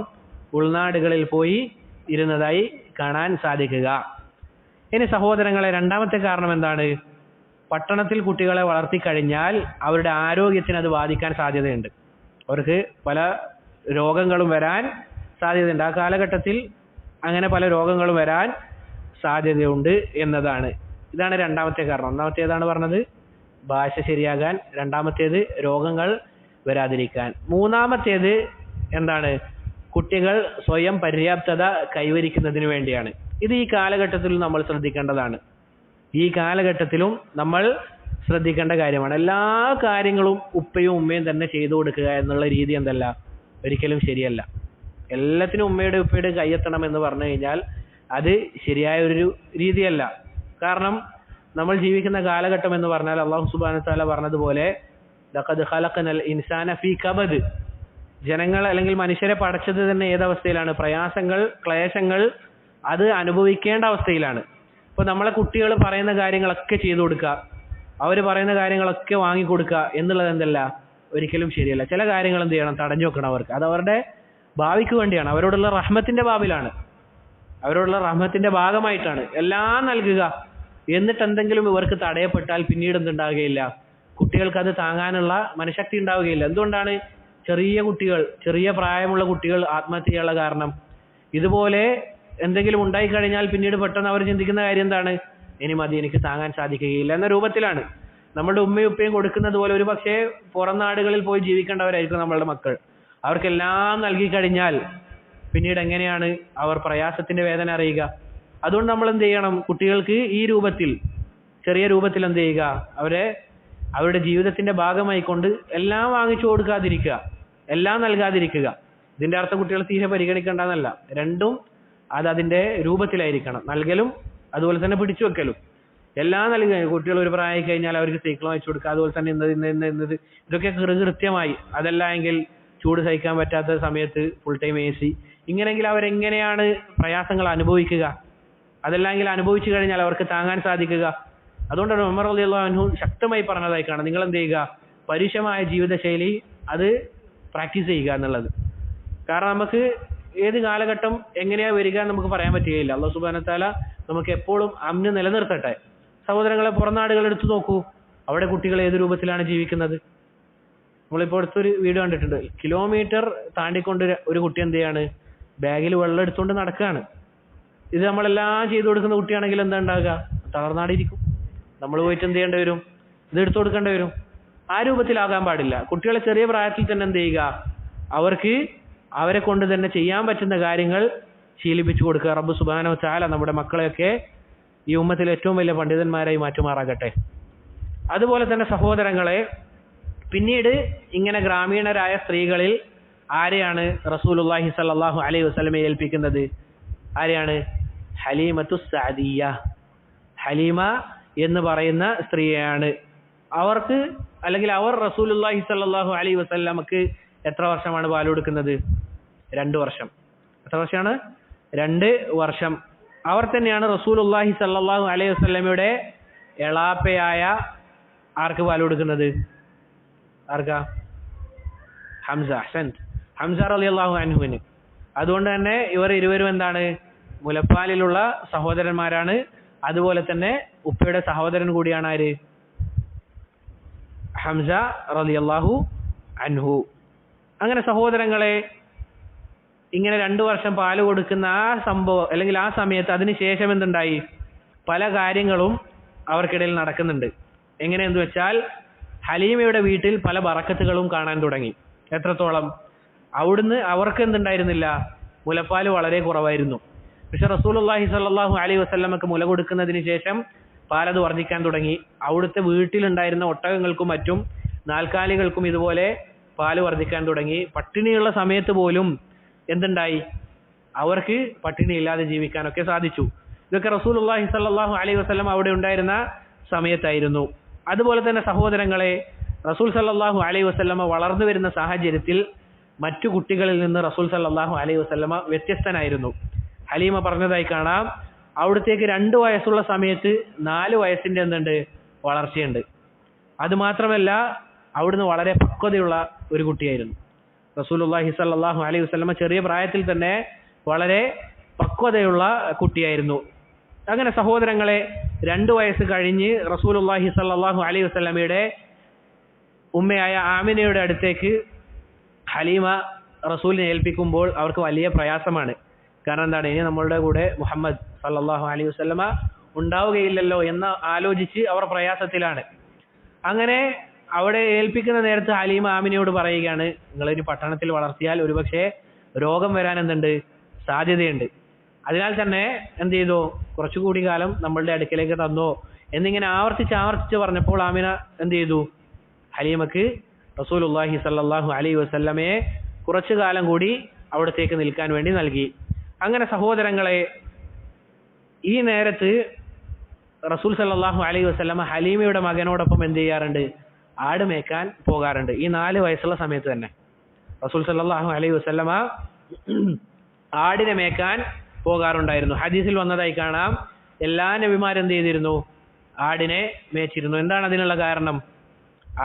ഉൾനാടുകളിൽ പോയി ഇരുന്നതായി കാണാൻ സാധിക്കുക. ഇനി സഹോദരങ്ങളെ, രണ്ടാമത്തെ കാരണം എന്താണ്? പട്ടണത്തിൽ കുട്ടികളെ വളർത്തിക്കഴിഞ്ഞാൽ അവരുടെ ആരോഗ്യത്തിന് അത് ബാധിക്കാൻ സാധ്യതയുണ്ട്. അവർക്ക് പല രോഗങ്ങളും വരാൻ സാധ്യതയുണ്ട്. ആ കാലഘട്ടത്തിൽ അങ്ങനെ പല രോഗങ്ങളും വരാൻ സാധ്യതയുണ്ട് എന്നതാണ്. ഇതാണ് രണ്ടാമത്തെ കാരണം. ഒന്നാമത്തേതാണ് പറഞ്ഞത് ഭാഷ ശരിയാകാൻ, രണ്ടാമത്തേത് രോഗങ്ങൾ വരാതിരിക്കാൻ. മൂന്നാമത്തേത് എന്താണ്? കുട്ടികൾ സ്വയം പര്യാപ്തത കൈവരിക്കുന്നതിന് വേണ്ടിയാണ്. ഇത് ഈ കാലഘട്ടത്തിലും നമ്മൾ ശ്രദ്ധിക്കേണ്ടതാണ്. ഈ കാലഘട്ടത്തിലും നമ്മൾ ശ്രദ്ധിക്കേണ്ട കാര്യമാണ്. എല്ലാ കാര്യങ്ങളും ഉപ്പയും ഉമ്മയും തന്നെ ചെയ്തു കൊടുക്കുക എന്നുള്ള രീതി എന്തല്ല? ഒരിക്കലും ശരിയല്ല. എല്ലാത്തിനും ഉമ്മയുടെ ഉപ്പയുടെ കൈയെത്തണം എന്ന് പറഞ്ഞു കഴിഞ്ഞാൽ അത് ശരിയായ ഒരു രീതിയല്ല. കാരണം നമ്മൾ ജീവിക്കുന്ന കാലഘട്ടം എന്ന് പറഞ്ഞാൽ അല്ലാഹു സുബ്ഹാനഹു വ തആല പറഞ്ഞതുപോലെ ലഖദ് ഖലഖനൽ ഇൻസാന ഫീ കബദ്, ജനങ്ങൾ അല്ലെങ്കിൽ മനുഷ്യരെ പടച്ചത് തന്നെ ഏതവസ്ഥയിലാണ്? പ്രയാസങ്ങൾ, ക്ലേശങ്ങൾ അത് അനുഭവിക്കേണ്ട അവസ്ഥയിലാണ്. ഇപ്പോൾ നമ്മളെ കുട്ടികൾ പറയുന്ന കാര്യങ്ങളൊക്കെ ചെയ്തു കൊടുക്കുക, അവർ പറയുന്ന കാര്യങ്ങളൊക്കെ വാങ്ങിക്കൊടുക്കുക എന്നുള്ളത് എന്തല്ല, ഒരിക്കലും ശരിയല്ല. ചില കാര്യങ്ങൾ എന്ത് ചെയ്യണം, തടഞ്ഞു വെക്കണം അവർക്ക്. അത് അവരുടെ ഭാവിക്ക് വേണ്ടിയാണ്, അവരോടുള്ള റഹ്മത്തിന്റെ ബാബിലാണ്, അവരോടുള്ള റഹ്മത്തിന്റെ ഭാഗമായിട്ടാണ്. എല്ലാം നൽകുക, എന്നിട്ട് എന്തെങ്കിലും ഇവർക്ക് തടയപ്പെട്ടാൽ പിന്നീട് എന്തുണ്ടാവുകയില്ല, കുട്ടികൾക്ക് അത് താങ്ങാനുള്ള മനഃശക്തി ഉണ്ടാവുകയില്ല. എന്തുകൊണ്ടാണ് ചെറിയ കുട്ടികൾ, ചെറിയ പ്രായമുള്ള കുട്ടികൾ ആത്മഹത്യ ചെയ്യാനുള്ള കാരണം? ഇതുപോലെ എന്തെങ്കിലും ഉണ്ടായിക്കഴിഞ്ഞാൽ പിന്നീട് പെട്ടെന്ന് അവർ ചിന്തിക്കുന്ന കാര്യം എന്താണ്, ഇനി മതി, എനിക്ക് താങ്ങാൻ സാധിക്കുകയില്ല എന്ന രൂപത്തിലാണ്. നമ്മുടെ ഉമ്മയും ഉപ്പയും കൊടുക്കുന്നത് പോലെ ഒരു പക്ഷേ പുറം നാടുകളിൽ പോയി ജീവിക്കേണ്ടവരായിരിക്കും നമ്മളുടെ മക്കൾ. അവർക്കെല്ലാം നൽകി കഴിഞ്ഞാൽ പിന്നീട് എങ്ങനെയാണ് അവർ പ്രയാസത്തിന്റെ വേദന അറിയുക? അതുകൊണ്ട് നമ്മൾ എന്ത് ചെയ്യണം, കുട്ടികൾക്ക് ഈ രൂപത്തിൽ, ചെറിയ രൂപത്തിൽ എന്ത് ചെയ്യുക, അവരുടെ ജീവിതത്തിന്റെ ഭാഗമായി കൊണ്ട് എല്ലാം വാങ്ങിച്ചു കൊടുക്കാതിരിക്കുക, എല്ലാം നൽകാതിരിക്കുക. ഇതിന്റെ അർത്ഥം കുട്ടികൾ തീരെ പരിഗണിക്കേണ്ടെന്നല്ല, രണ്ടും അതിന്റെ രൂപത്തിലായിരിക്കണം, നൽകലും അതുപോലെ തന്നെ പിടിച്ചു വെക്കലും. എല്ലാം നൽകുക. കുട്ടികൾ ഒരു പ്രായം കഴിഞ്ഞാൽ അവർക്ക് സൈക്കിൾ വാങ്ങിച്ചു കൊടുക്കുക, അതുപോലെ തന്നെ ഇന്നത് ഇതൊക്കെ കൃത്യമായി. അതല്ല എങ്കിൽ ചൂട് സഹിക്കാൻ പറ്റാത്ത സമയത്ത് ഫുൾ ടൈം AC. ഇങ്ങനെയെങ്കിൽ അവരെങ്ങനെയാണ് പ്രയാസങ്ങൾ അനുഭവിക്കുക? അതല്ലെങ്കിൽ അനുഭവിച്ചു കഴിഞ്ഞാൽ അവർക്ക് താങ്ങാൻ സാധിക്കുക? അതുകൊണ്ടാണ് ഉമർ റളിയല്ലാഹു അൻഹു ശക്തമായി പറഞ്ഞതായി കാണാം, നിങ്ങൾ എന്ത് ചെയ്യുക, പരുഷമായ ജീവിതശൈലി അത് പ്രാക്ടീസ് ചെയ്യുക എന്നുള്ളത്. കാരണം നമുക്ക് ഏത് കാലഘട്ടം എങ്ങനെയാ വരിക എന്ന് നമുക്ക് പറയാൻ പറ്റുകയില്ല. അല്ലാഹു സുബ്ഹാനഹു വ തആല നമുക്ക് എപ്പോഴും അമ്ന് നിലനിർത്തട്ടെ. സഹോദരങ്ങളെ, പുറം നാടുകൾ എടുത്തു നോക്കൂ, അവിടെ കുട്ടികൾ ഏത് രൂപത്തിലാണ് ജീവിക്കുന്നത്? നമ്മളിപ്പോൾ അടുത്തൊരു വീഡിയോ കണ്ടിട്ടുണ്ട്, കിലോമീറ്റർ താണ്ടിക്കൊണ്ട് ഒരു കുട്ടി എന്ത് ചെയ്യാണ്, ബാഗിൽ വെള്ളം എടുത്തുകൊണ്ട് നടക്കുകയാണ്. ഇത് നമ്മളെല്ലാം ചെയ്തു കൊടുക്കുന്ന കുട്ടിയാണെങ്കിൽ എന്താ ഉണ്ടാകുക, തളർന്നാടിയിരിക്കും. നമ്മൾ പോയിട്ട് എന്ത് ചെയ്യേണ്ടി വരും, ഇത് എടുത്തു കൊടുക്കേണ്ടി വരും. ആ രൂപത്തിലാകാൻ പാടില്ല. കുട്ടികളെ ചെറിയ പ്രായത്തിൽ തന്നെ എന്ത് ചെയ്യുക, അവരെ കൊണ്ട് തന്നെ ചെയ്യാൻ പറ്റുന്ന കാര്യങ്ങൾ ശീലിപ്പിച്ചു കൊടുക്കുക. റബ്ബ് സുബ്ഹാനഹു വ തആല നമ്മുടെ മക്കളെയൊക്കെ ഈ ഉമ്മത്തിൽ ഏറ്റവും വലിയ പണ്ഡിതന്മാരായി മാറ്റുമാറാകട്ടെ. അതുപോലെ തന്നെ സഹോദരങ്ങളെ, പിന്നീട് ഇങ്ങനെ ഗ്രാമീണരായ സ്ത്രീകളിൽ ആരെയാണ് റസൂലുള്ളാഹി സ്വല്ലല്ലാഹു അലൈഹി വസല്ലമയെ ഏൽപ്പിക്കുന്നത്? ആരെയാണ്? ഹലീമത്തു സഅദിയ്യ, ഹലീമ എന്ന് പറയുന്ന സ്ത്രീയാണ്. അവർ റസൂലുള്ളാഹി സ്വല്ലല്ലാഹു അലൈഹി വസല്ലമക്ക് എത്ര വർഷമാണ് പാൽ കൊടുക്കുന്നത്? 2 വർഷം. എത്ര വർഷമാണ്? 2 വർഷം. അവർ തന്നെയാണ് റസൂലുള്ളാഹി സ്വല്ലല്ലാഹു അലൈഹി വസല്ലമയുടെ എളാപ്പയായ ആർക്ക് പാൽ കൊടുക്കുന്നത്? ആർക്കാ? ഹംസ. ഹംസ റളിയല്ലാഹു അൻഹുവിന്. അതുകൊണ്ട് തന്നെ ഇവർ ഇരുവരും എന്താണ്, മുലപ്പാലിലുള്ള സഹോദരന്മാരാണ്. അതുപോലെ തന്നെ ഉപ്പയുടെ സഹോദരൻ കൂടിയാണ് ആര്? ഹംസ റളിയല്ലാഹു അൻഹു. അങ്ങനെ സഹോദരങ്ങളെ, ഇങ്ങനെ 2 വർഷം പാല് കൊടുക്കുന്ന ആ സംഭവം അല്ലെങ്കിൽ ആ സമയത്ത് അതിനുശേഷം എന്തുണ്ടായി? പല കാര്യങ്ങളും അവർക്കിടയിൽ നടക്കുന്നുണ്ട്. എങ്ങനെയെന്ന് വെച്ചാൽ, ഹലീമയുടെ വീട്ടിൽ പല ബറക്കത്തുകളും കാണാൻ തുടങ്ങി. എത്രത്തോളം? അവിടുന്ന് അവർക്ക് എന്തുണ്ടായിരുന്നില്ല, മുലപ്പാൽ വളരെ കുറവായിരുന്നു. പക്ഷെ റസൂലുള്ളാഹി സ്വല്ലല്ലാഹു അലൈഹി വസല്ലമക്ക് മുല കൊടുക്കുന്നതിന് ശേഷം പാലത് വർദ്ധിക്കാൻ തുടങ്ങി. അവിടുത്തെ വീട്ടിലുണ്ടായിരുന്ന ഒട്ടകങ്ങൾക്കും മറ്റും നാൽക്കാലികൾക്കും ഇതുപോലെ പാല് വർദ്ധിക്കാൻ തുടങ്ങി. പട്ടിണിയുള്ള സമയത്ത് പോലും എന്തുണ്ടായി, അവർക്ക് പട്ടിണി ഇല്ലാതെ ജീവിക്കാനൊക്കെ സാധിച്ചു. ഇതൊക്കെ റസൂലുള്ളാഹി സ്വല്ലല്ലാഹു അലൈഹി വസല്ലം അവിടെ ഉണ്ടായിരുന്ന സമയത്തായിരുന്നു. അതുപോലെ തന്നെ സഹോദരങ്ങളെ, റസൂൽ സല്ലല്ലാഹു അലൈഹി വസല്ലമ വളർന്നു വരുന്ന സാഹചര്യത്തിൽ മറ്റു കുട്ടികളിൽ നിന്ന് റസൂൽ സല്ലല്ലാഹു അലൈഹി വസല്ലമ വ്യത്യസ്തനായിരുന്നു. ഹലീമ പറഞ്ഞതായി കാണാം, അവിടത്തേക്ക് 2 വയസ്സുള്ള സമയത്ത് 4 വയസ്സിന്റെ എന്തുണ്ട്, വളർച്ചയുണ്ട്. അതുമാത്രമല്ല, അവിടുന്ന് വളരെ പക്വതയുള്ള ഒരു കുട്ടിയായിരുന്നു. റസൂലുള്ളാഹി സ്വല്ലല്ലാഹു അലൈഹി വസല്ലമ ചെറിയ പ്രായത്തിൽ തന്നെ വളരെ പക്വതയുള്ള കുട്ടിയായിരുന്നു. അങ്ങനെ സഹോദരങ്ങളെ, 2 വയസ്സ് കഴിഞ്ഞ് റസൂലുള്ളാഹി സ്വല്ലല്ലാഹു അലൈഹി വസല്ലമയുടെ ഉമ്മയായ ആമിനയുടെ അടുത്തേക്ക് ഹലീമ റസൂലിനെ ഏൽപ്പിക്കുമ്പോൾ അവർക്ക് വലിയ പ്രയാസമാണ്. കാരണം എന്താണ്, ഇനി നമ്മളുടെ കൂടെ മുഹമ്മദ് സല്ലല്ലാഹു അലൈഹി വസല്ലമ ഉണ്ടാവുകയില്ലല്ലോ എന്ന് ആലോചിച്ച് അവർ പ്രയാസത്തിലാണ്. അങ്ങനെ അവിടെ ഏൽപ്പിക്കുന്ന നേരത്ത് ഹലീമ ആമിനയോട് പറയുകയാണ്, നിങ്ങളൊരു പട്ടണത്തിൽ വളർത്തിയാൽ ഒരുപക്ഷെ രോഗം വരാൻ എന്തുണ്ട്, സാധ്യതയുണ്ട്. അതിനാൽ തന്നെ എന്ത് ചെയ്തു, കുറച്ചുകൂടി കാലം നമ്മളുടെ അടുക്കലേക്ക് തന്നോ എന്നിങ്ങനെ ആവർത്തിച്ച് പറഞ്ഞപ്പോൾ ആമിന എന്ത് ചെയ്തു, ഹലീമക്ക് റസൂലുള്ളാഹി സ്വല്ലല്ലാഹു അലൈഹി വസല്ലമയെ കുറച്ചു കാലം കൂടി അവിടത്തേക്ക് നിൽക്കാൻ വേണ്ടി നൽകി. അങ്ങനെ സഹോദരങ്ങളെ, ഈ നേരത്ത് റസൂൽ സല്ലല്ലാഹു അലൈഹി വസല്ലമ ഹലീമയുടെ മകനോടൊപ്പം എന്ത് ചെയ്യാറുണ്ട്, ആട് മേക്കാൻ പോകാറുണ്ട്. ഈ 4 വയസ്സുള്ള സമയത്ത് തന്നെ റസൂൽ സല്ലല്ലാഹു അലൈഹി വസല്ലമ ആടിനെ മേക്കാൻ പോകാറുണ്ടായിരുന്നു. ഹദീസിൽ വന്നതായി കാണാം, എല്ലാ നബിമാരും എന്ത് ചെയ്തിരുന്നു? ആടിനെ മേച്ചിരുന്നു. എന്താണ് അതിനുള്ള കാരണം?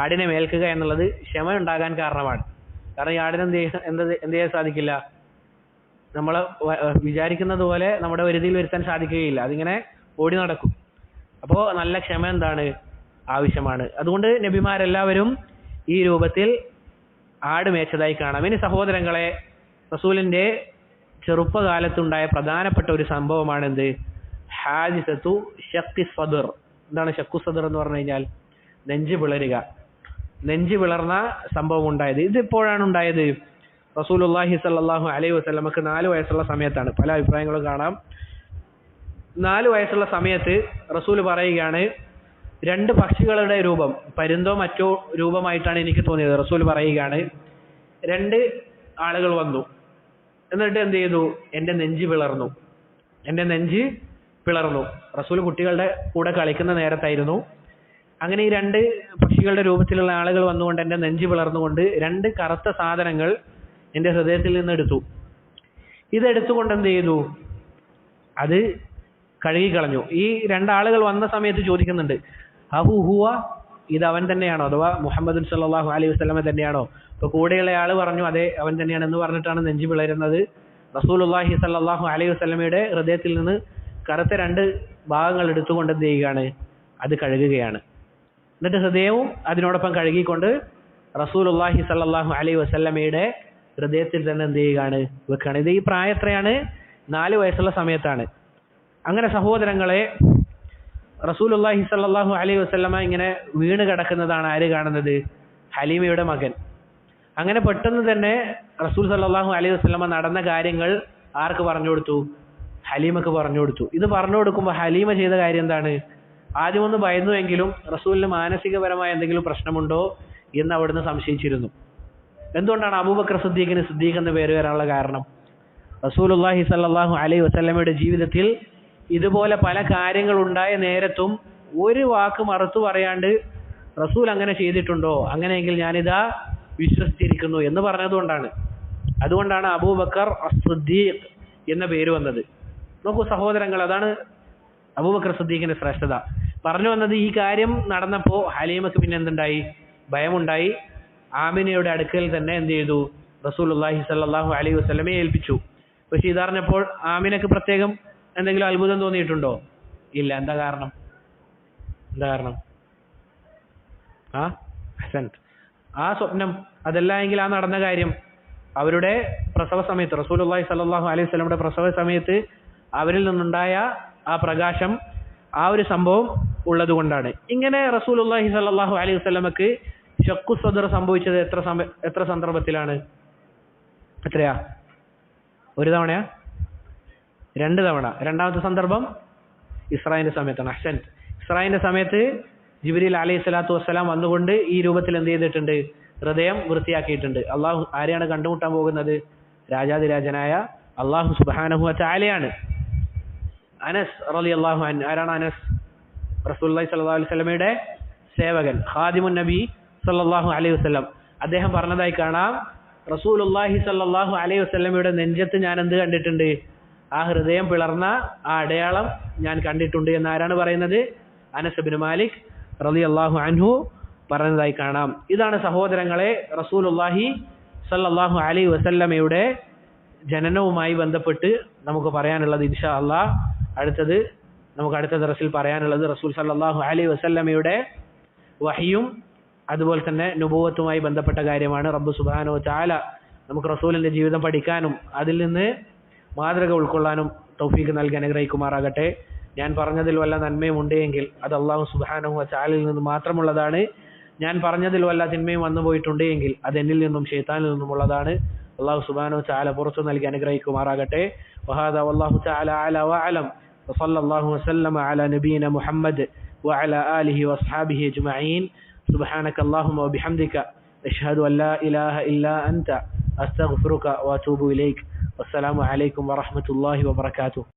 ആടിനെ മേൽക്കുക എന്നുള്ളത് ക്ഷമ ഉണ്ടാകാൻ കാരണമാണ്. കാരണം ഈ ആടിനെ എന്ത് ചെയ്യാൻ സാധിക്കില്ല, നമ്മൾ വിചാരിക്കുന്നത് പോലെ നമ്മുടെ വരുതിയിൽ വരുത്താൻ സാധിക്കുകയില്ല. അതിങ്ങനെ ഓടി നടക്കും. അപ്പോൾ നല്ല ക്ഷമ എന്താണ്? ആവശ്യമാണ്. അതുകൊണ്ട് നബിമാരെല്ലാവരും ഈ രൂപത്തിൽ ആട് മേച്ചതായി കാണാം. ഇനി സഹോദരങ്ങളെ, റസൂലിന്റെ ചെറുപ്പകാലത്തുണ്ടായ പ്രധാനപ്പെട്ട ഒരു സംഭവമാണ് എന്ത്? ഹാദിസത്തു ഷഖ്ഖി സദ്ർ. എന്താണ് ഷഖ്ഖു സദ്ർ എന്ന് പറഞ്ഞു കഴിഞ്ഞാൽ? നെഞ്ച് പിളരുക. നെഞ്ച് പിളർന്ന സംഭവം ഉണ്ടായത്. ഇതിപ്പോഴാണ് ഉണ്ടായത്? റസൂലുള്ളാഹി സ്വല്ലല്ലാഹു അലൈഹി വസല്ലമക്ക് 4 വയസ്സുള്ള സമയത്താണ്. പല അഭിപ്രായങ്ങളും കാണാം. 4 വയസ്സുള്ള സമയത്ത് റസൂൽ പറയുകയാണ്, 2 പക്ഷികളുടെ രൂപം, പരുന്തോ മറ്റോ രൂപമായിട്ടാണ് എനിക്ക് തോന്നിയത്. റസൂൽ പറയുകയാണ്, 2 ആളുകൾ വന്നു, എന്നിട്ട് എന്ത് ചെയ്തു? എൻ്റെ നെഞ്ച് പിളർന്നു. എൻ്റെ നെഞ്ച് പിളർന്നു. റസൂൽ കുട്ടികളുടെ കൂടെ കളിക്കുന്ന നേരത്തായിരുന്നു. അങ്ങനെ ഈ 2 പക്ഷികളുടെ രൂപത്തിലുള്ള ആളുകൾ വന്നുകൊണ്ട് എൻ്റെ നെഞ്ച് പിളർന്നുകൊണ്ട് 2 കറുത്ത സാധനങ്ങൾ എൻ്റെ ഹൃദയത്തിൽ നിന്ന് എടുത്തു. ഇതെടുത്തുകൊണ്ട് എന്ത് ചെയ്തു? അത് കഴുകിക്കളഞ്ഞു. ഈ 2 ആളുകൾ വന്ന സമയത്ത് ചോദിക്കുന്നുണ്ട്, അഹു ഹുവ, ഇത് അവൻ തന്നെയാണോ? അഥവാ മുഹമ്മദ് സല്ലല്ലാഹു അലൈഹി വസല്ലമ തന്നെയാണോ? അപ്പോൾ കൂടെയുള്ള ആൾ പറഞ്ഞു, അതെ അവൻ തന്നെയാണ് എന്ന് പറഞ്ഞിട്ടാണ് നെഞ്ച് പിളരുന്നത്. റസൂലുള്ളാഹി സല്ലല്ലാഹു അലൈഹി വസല്ലമയുടെ ഹൃദയത്തിൽ നിന്ന് കറുത്ത 2 ഭാഗങ്ങൾ എടുത്തുകൊണ്ട് എന്ത് ചെയ്യുകയാണ്? അത് കഴുകുകയാണ്. എന്നിട്ട് ഹൃദയവും അതിനോടൊപ്പം കഴുകിക്കൊണ്ട് റസൂലുള്ളാഹി സല്ലല്ലാഹു അലൈഹി വസല്ലമയുടെ ഹൃദയത്തിൽ തന്നെ എന്ത് ചെയ്യുകയാണ്? വെക്കുകയാണ്. ഇത് ഈ പ്രായത്രയാണ്? 4 വയസ്സുള്ള സമയത്താണ്. അങ്ങനെ സഹോദരങ്ങളെ, റസൂലുള്ളാഹി സ്വല്ലല്ലാഹു അലൈഹി വസല്ലമ ഇങ്ങനെ വീണ് കിടക്കുന്നതാണ് ആര് കാണുന്നത്? ഹലീമയുടെ മകൻ. അങ്ങനെ പെട്ടെന്ന് തന്നെ റസൂൽ സ്വല്ലല്ലാഹു അലൈഹി വസല്ലമ നടന്ന കാര്യങ്ങൾ ആർക്ക് പറഞ്ഞു കൊടുത്തു? ഹലീമക്ക് പറഞ്ഞു കൊടുത്തു. ഇത് പറഞ്ഞു കൊടുക്കുമ്പോൾ ഹലീമ ചെയ്ത കാര്യം എന്താണ്? ആദ്യമൊന്ന് ഭയന്നുവെങ്കിലും റസൂലിന് മാനസികപരമായ എന്തെങ്കിലും പ്രശ്നമുണ്ടോ എന്ന് അവിടുന്ന് സംശയിച്ചിരുന്നു. എന്തുകൊണ്ടാണ് അബൂബക്കർ സിദ്ദീഖിന് സിദ്ദീഖ് എന്ന് പേര് വരാനുള്ള കാരണം? റസൂലുള്ളാഹി സ്വല്ലല്ലാഹു അലൈഹി വസല്ലമയുടെ ജീവിതത്തിൽ ഇതുപോലെ പല കാര്യങ്ങൾ ഉണ്ടായ നേരത്തും ഒരു വാക്ക് മറുത്തു പറയാണ്ട് റസൂൽ അങ്ങനെ ചെയ്തിട്ടുണ്ടോ, അങ്ങനെയെങ്കിൽ ഞാനിതാ വിശ്വസിച്ചിരിക്കുന്നു എന്ന് പറഞ്ഞതുകൊണ്ടാണ്. അതുകൊണ്ടാണ് അബൂബക്കർ സിദ്ദീഖ് എന്ന പേര് വന്നത്. നോക്കൂ സഹോദരങ്ങൾ, അതാണ് അബൂബക്കർ സിദ്ദീഖിന്റെ ശ്രേഷ്ഠത. പറഞ്ഞു വന്നത്, ഈ കാര്യം നടന്നപ്പോൾ ഹലീമക്ക് പിന്നെ എന്തുണ്ടായി? ഭയമുണ്ടായി. ആമിനയുടെ അടുക്കൽ തന്നെ എന്ത് ചെയ്തു? റസൂലുള്ളാഹി സ്വല്ലല്ലാഹു അലൈഹി വസല്ലമയെ ഏൽപ്പിച്ചു. പക്ഷെ ഇതറിഞ്ഞപ്പോൾ ആമിനക്ക് പ്രത്യേകം എന്തെങ്കിലും അത്ഭുതം തോന്നിയിട്ടുണ്ടോ? ഇല്ല. എന്താ കാരണം? ആ സ്വപ്നം, അതല്ല എങ്കിൽ ആ നടന്ന കാര്യം, അവരുടെ പ്രസവ സമയത്ത്, റസൂലുള്ളാഹി സ്വല്ലല്ലാഹു അലൈഹി വസല്ലമയുടെ പ്രസവ സമയത്ത് അവരിൽ നിന്നുണ്ടായ ആ പ്രകാശം, ആ ഒരു സംഭവം ഉള്ളത് കൊണ്ടാണ്. ഇങ്ങനെ റസൂലുള്ളാഹി സ്വല്ലല്ലാഹു അലൈഹി വസല്ലമക്ക് ഷഖ്ഖു സദ്ർ സംഭവിച്ചത് എത്ര സന്ദർഭത്തിലാണ്? എത്രയാ? 1 തവണയാ? 2 തവണ. രണ്ടാമത്തെ സന്ദർഭം ഇസ്രായിന്റെ സമയത്താണ്. അഹ്സൻത്. ഇസ്രായിന്റെ സമയത്ത് ജിബ്രീൽ അലൈഹി സ്വലാത്തു വസ്സലാം വന്നുകൊണ്ട് ഈ രൂപത്തിൽ എന്ത് ചെയ്തിട്ടുണ്ട്? ഹൃദയം വൃത്തിയാക്കിയിട്ടുണ്ട്. അള്ളാഹു ആരെയാണ് കണ്ടുമുട്ടാൻ പോകുന്നത്? രാജാതിരാജനായ അള്ളാഹു സുബ്ഹാനഹു വ തആലയാണ്. അനസ് റളിയല്ലാഹു അൻഹു. ആരാണ് അനസ്? റസൂലുള്ളാഹി സ്വല്ലല്ലാഹു അലൈഹി വസല്ലമയുടെ സേവകൻ, ഖാദിമുൻ നബി സല്ലല്ലാഹു അലൈഹി വസല്ലം. അദ്ദേഹം പറഞ്ഞതായി കാണാം, റസൂലുള്ളാഹി സ്വല്ലല്ലാഹു അലൈഹി വസല്ലമയുടെ നെഞ്ചത്ത് ഞാൻ എന്ത് കണ്ടിട്ടുണ്ട്? ആ ഹൃദയം പിളർന്ന ആ അടയാളം ഞാൻ കണ്ടിട്ടുണ്ട് എന്ന് ആരാണ് പറയുന്നത്? അനസ് ഇബ്നു മാലിക് റളിയല്ലാഹു അൻഹു പറഞ്ഞതായി കാണാം. ഇതാണ് സഹോദരങ്ങളെ റസൂലുള്ളാഹി സ്വല്ലല്ലാഹു അലൈഹി വസല്ലമയുടെ ജനനവുമായി ബന്ധപ്പെട്ട് നമുക്ക് പറയാനുള്ളത്. ഇൻഷാ അല്ലാഹ് നമുക്ക് അടുത്ത ദർസിൽ പറയാനുള്ളത് റസൂൽ സ്വല്ലല്ലാഹു അലൈഹി വസല്ലമയുടെ വഹിയും അതുപോലെ തന്നെ നുബുവത്തുമായി ബന്ധപ്പെട്ട കാര്യമാണ്. റബ്ബ് സുബ്ഹാനഹു വ തആല നമുക്ക് റസൂലിന്റെ ജീവിതം പഠിക്കാനും അതിൽ നിന്ന് മാതൃക ഉൾക്കൊള്ളാനും തൗഫീഖ് നൽകി അനുഗ്രഹിക്കുമാറാകട്ടെ. ഞാൻ പറഞ്ഞതിൽ വല്ല നന്മയും ഉണ്ടെങ്കിൽ അത് അല്ലാഹു സുബ്ഹാനഹു വ തആലയിൽ നിന്ന് മാത്രമുള്ളതാണ്. ഞാൻ പറഞ്ഞതിൽ വല്ല തിന്മയും വന്നു പോയിട്ടുണ്ടെങ്കിൽ അത് എന്നിൽ നിന്നും ശൈത്താനിൽ നിന്നുമുള്ളതാണ്. അല്ലാഹു സുബ്ഹാനഹു വ തആല പുറത്തു നൽകി അനുഗ്രഹിക്കുമാറാകട്ടെ. വഹാദാ വല്ലാഹു തആല അലാ വഅലം വസല്ലല്ലാഹു വസല്ലമ അലാ നബിയിന മുഹമ്മദ് വഅലാ ആലിഹി വഅസ്ഹാബിഹി അജ്മഈൻ. സുബ്ഹാനകല്ലാഹുമ്മ വബിഹംദിക അഷ്ഹദു അൻ ലാ ഇലാഹ ഇല്ലാ അൻത അസ്തഗ്ഫിറുക വഅതൂബു ഇലൈക്. വസ്സലാമു അലൈക്കും വറഹ്മത്തുള്ളാഹി വബറകാതുഹു.